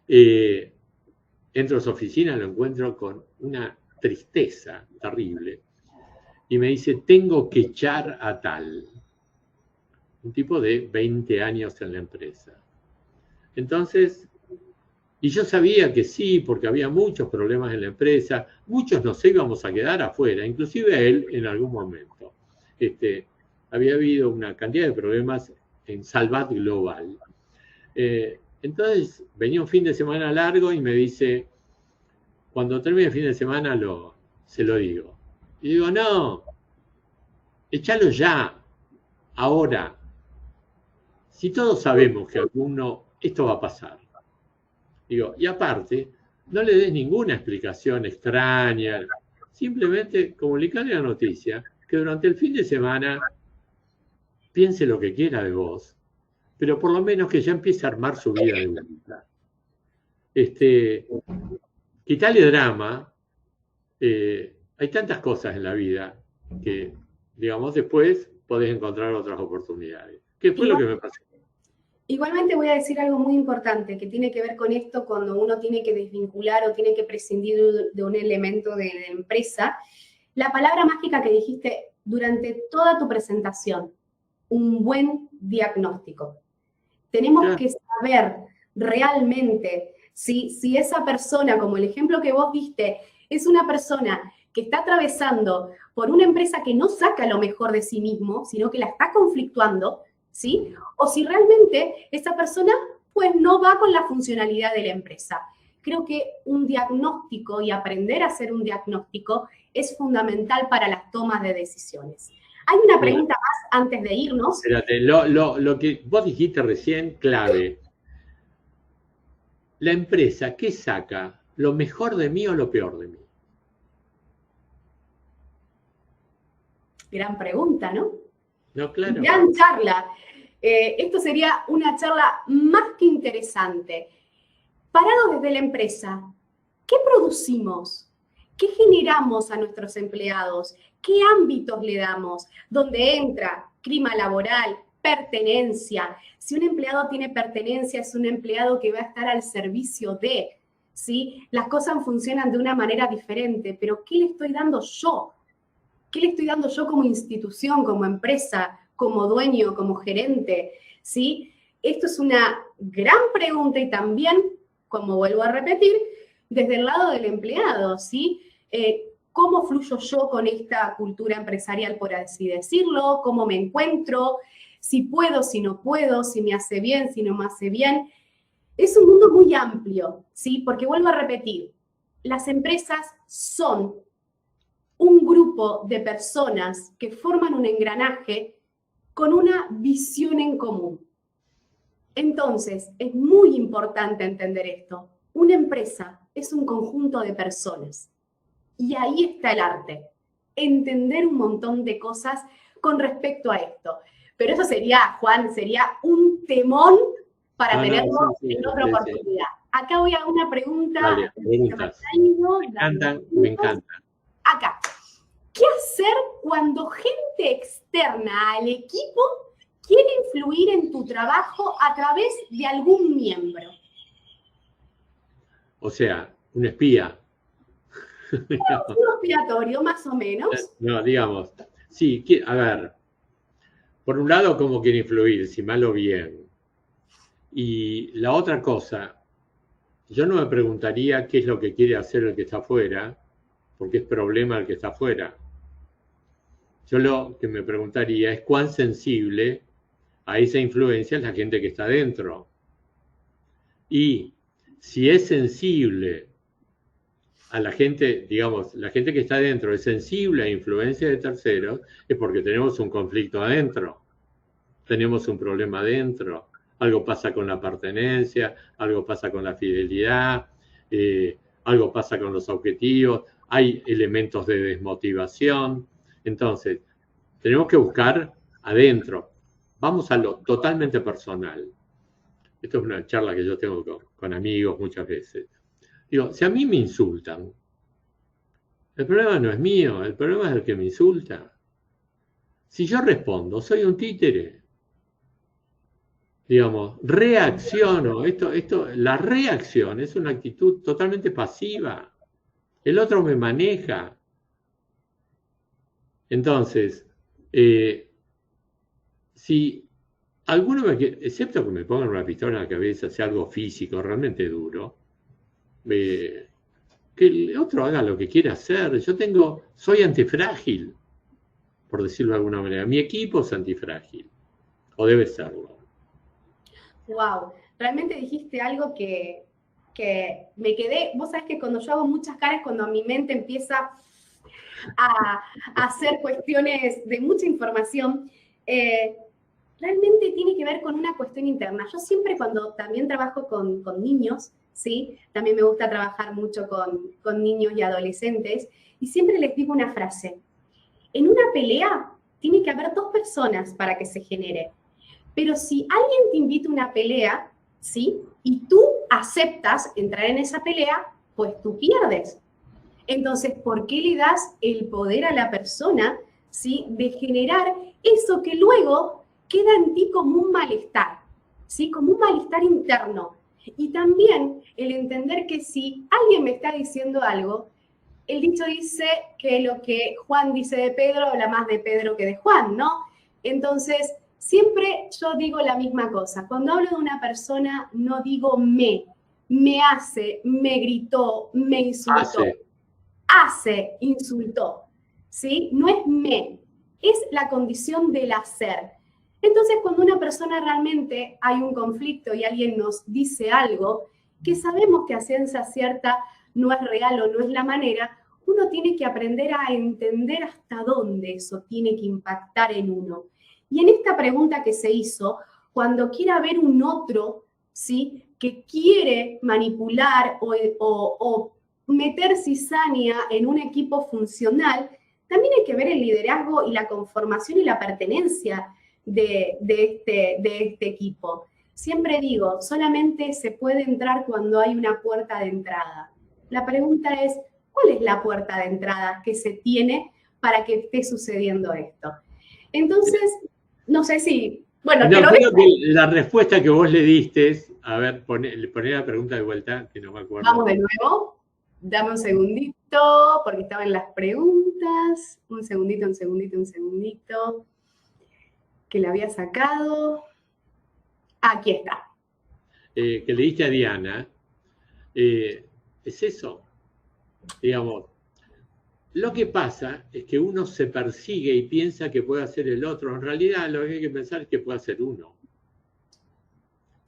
entro a su oficina, lo encuentro con una tristeza terrible, y me dice, tengo que echar a tal, un tipo de 20 años en la empresa. Entonces, y yo sabía que sí, porque había muchos problemas en la empresa, muchos nos íbamos a quedar afuera, inclusive él en algún momento. Había habido una cantidad de problemas en Salvat Global. Entonces venía un fin de semana largo y me dice, cuando termine el fin de semana se lo digo. Y digo, no, échalo ya, ahora. Si todos sabemos que esto va a pasar. Digo, y aparte, no le des ninguna explicación extraña, simplemente comunicarle la noticia que durante el fin de semana piense lo que quiera de vos, pero por lo menos que ya empiece a armar su vida de vuelta. Quitale drama, hay tantas cosas en la vida que, digamos, después podés encontrar otras oportunidades. ¿Qué fue lo que me pasó? Igualmente voy a decir algo muy importante que tiene que ver con esto cuando uno tiene que desvincular o tiene que prescindir de un elemento de la empresa. La palabra mágica que dijiste durante toda tu presentación, un buen diagnóstico. Tenemos que saber realmente si esa persona, como el ejemplo que vos diste, es una persona que está atravesando por una empresa que no saca lo mejor de sí mismo, sino que la está conflictuando, ¿sí? O si realmente esa persona pues no va con la funcionalidad de la empresa. Creo que un diagnóstico y aprender a hacer un diagnóstico es fundamental para las tomas de decisiones. Hay una pregunta más antes de irnos. Espérate, lo que vos dijiste recién, clave. La empresa, ¿qué saca? ¿Lo mejor de mí o lo peor de mí? Gran pregunta, ¿no? No, claro. Gran charla. Esto sería una charla más que interesante. Parado desde la empresa, ¿qué producimos? ¿Qué generamos a nuestros empleados? ¿Qué ámbitos le damos? ¿Dónde entra clima laboral, pertenencia? Si un empleado tiene pertenencia, es un empleado que va a estar al servicio de, ¿sí? Las cosas funcionan de una manera diferente, pero ¿qué le estoy dando yo? ¿Qué le estoy dando yo como institución, como empresa, como dueño, como gerente? ¿Sí? Esto es una gran pregunta y también, como vuelvo a repetir, desde el lado del empleado, ¿sí? ¿Cómo fluyo yo con esta cultura empresarial, por así decirlo? ¿Cómo me encuentro? Si puedo, si no puedo, si me hace bien, si no me hace bien. Es un mundo muy amplio, ¿sí? Porque vuelvo a repetir, las empresas son un grupo de personas que forman un engranaje con una visión en común. Entonces, es muy importante entender esto. Una empresa es un conjunto de personas. Y ahí está el arte. Entender un montón de cosas con respecto a esto. Pero eso sería, Juan, sería un temón para tenerlo en otra oportunidad. Acá voy a una pregunta. Vale, preguntas. Me encanta. Acá. ¿Qué hacer cuando gente externa al equipo quiere influir en tu trabajo a través de algún miembro? O sea, un espía. Un expiatorio, más o menos. No, digamos. Sí, a ver. Por un lado, cómo quiere influir, si mal o bien. Y la otra cosa, yo no me preguntaría qué es lo que quiere hacer el que está afuera, porque es problema el que está afuera. Yo lo que me preguntaría es cuán sensible a esa influencia es la gente que está dentro. Y si es sensible a la gente, digamos, la gente que está dentro es sensible a influencia de terceros, es porque tenemos un conflicto adentro, tenemos un problema adentro, algo pasa con la pertenencia, algo pasa con la fidelidad, algo pasa con los objetivos, hay elementos de desmotivación. Entonces, tenemos que buscar adentro. Vamos a lo totalmente personal. esto es una charla que yo tengo con amigos muchas veces. Digo, si a mí me insultan, el problema no es mío, el problema es el que me insulta. Si yo respondo, soy un títere. Digamos, reacciono. La reacción es una actitud totalmente pasiva. El otro me maneja. Entonces, si alguno excepto que me pongan una pistola en la cabeza, sea algo físico, realmente duro, que el otro haga lo que quiera hacer. Soy antifrágil, por decirlo de alguna manera. Mi equipo es antifrágil, o debe serlo. Wow, realmente dijiste algo que me quedé. Vos sabés que cuando yo hago muchas caras, cuando mi mente empieza a hacer cuestiones de mucha información, realmente tiene que ver con una cuestión interna. Yo siempre cuando también trabajo con niños, ¿sí? También me gusta trabajar mucho con niños y adolescentes, y siempre les digo una frase. En una pelea tiene que haber dos personas para que se genere. Pero si alguien te invita a una pelea, ¿sí? Y tú aceptas entrar en esa pelea, pues tú pierdes. Entonces, ¿por qué le das el poder a la persona, ¿sí? De generar eso que luego queda en ti como un malestar, ¿sí? Como un malestar interno. Y también el entender que si alguien me está diciendo algo, el dicho dice que lo que Juan dice de Pedro habla más de Pedro que de Juan, ¿no? Entonces, siempre yo digo la misma cosa. Cuando hablo de una persona, no digo me hace, me gritó, me insultó. Hace, insultó, ¿sí? No es es la condición del hacer. Entonces, cuando una persona realmente hay un conflicto y alguien nos dice algo que sabemos que a ciencia cierta no es real o no es la manera, uno tiene que aprender a entender hasta dónde eso tiene que impactar en uno. Y en esta pregunta que se hizo, cuando quiera ver un otro, ¿sí? Que quiere manipular o meter cizaña en un equipo funcional, también hay que ver el liderazgo y la conformación y la pertenencia de este equipo. Siempre digo, solamente se puede entrar cuando hay una puerta de entrada. La pregunta es, ¿cuál es la puerta de entrada que se tiene para que esté sucediendo esto? Entonces, no sé si... Bueno, no, creo que la respuesta que vos le diste, a ver, poné la pregunta de vuelta, que no me acuerdo. Vamos de nuevo. Dame un segundito, porque estaba en las preguntas. Un segundito. Que la había sacado. Aquí está. Que le diste a Diana, es eso. Digamos, lo que pasa es que uno se persigue y piensa que puede hacer el otro. En realidad, lo que hay que pensar es que puede hacer uno.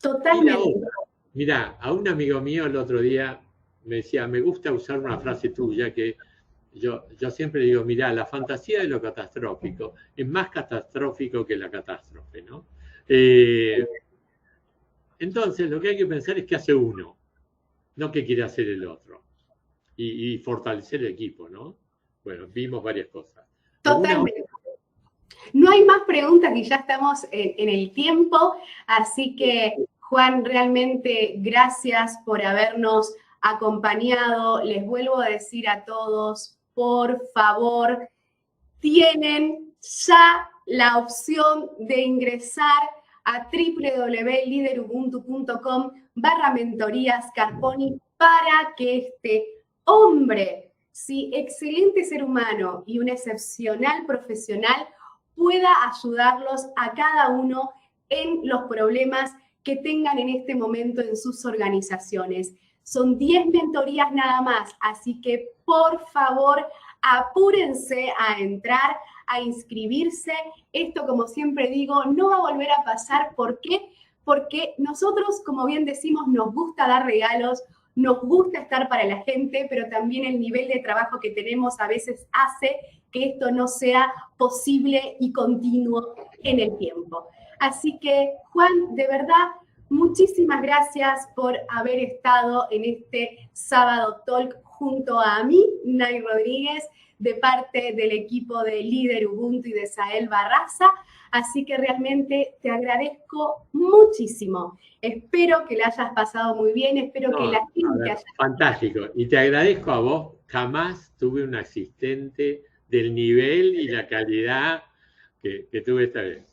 Totalmente. Mirá, a un amigo mío el otro día me decía, me gusta usar una frase tuya que yo siempre digo, mirá, la fantasía de lo catastrófico es más catastrófico que la catástrofe, ¿no? Entonces, lo que hay que pensar es qué hace uno, no qué quiere hacer el otro. Y fortalecer el equipo, ¿no? Bueno, vimos varias cosas. Totalmente. No hay más preguntas y ya estamos en el tiempo, así que Juan, realmente gracias por habernos acompañado. Les vuelvo a decir a todos, por favor, tienen ya la opción de ingresar a www.liderubuntu.com/mentorías Carponi para que este hombre, sí, excelente ser humano y un excepcional profesional, pueda ayudarlos a cada uno en los problemas que tengan en este momento en sus organizaciones. Son 10 mentorías nada más, así que por favor apúrense a entrar, a inscribirse. Esto, como siempre digo, no va a volver a pasar. ¿Por qué? Porque nosotros, como bien decimos, nos gusta dar regalos, nos gusta estar para la gente, pero también el nivel de trabajo que tenemos a veces hace que esto no sea posible y continuo en el tiempo. Así que, Juan, de verdad, muchísimas gracias por haber estado en este Sábado Talk junto a mí, Nay Rodríguez, de parte del equipo de Líder Ubuntu y de Sael Barraza. Así que realmente te agradezco muchísimo. Espero que la hayas pasado muy bien, espero que la gente haya... Fantástico. Y te agradezco a vos. Jamás tuve un asistente del nivel y la calidad que tuve esta vez.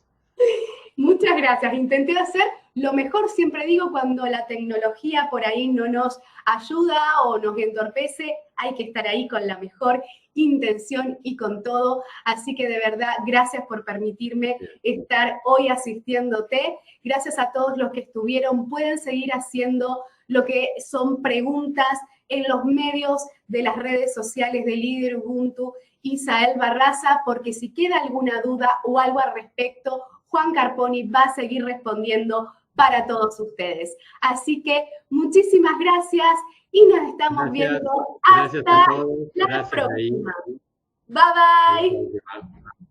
Muchas gracias. Intenté hacer lo mejor, siempre digo, cuando la tecnología por ahí no nos ayuda o nos entorpece, hay que estar ahí con la mejor intención y con todo. Así que de verdad, gracias por permitirme estar hoy asistiéndote. Gracias a todos los que estuvieron. Pueden seguir haciendo lo que son preguntas en los medios de las redes sociales de Líder Ubuntu y Sael Barraza, porque si queda alguna duda o algo al respecto, Juan Carponi va a seguir respondiendo para todos ustedes. Así que muchísimas gracias y nos estamos viendo hasta la próxima. Bye, bye.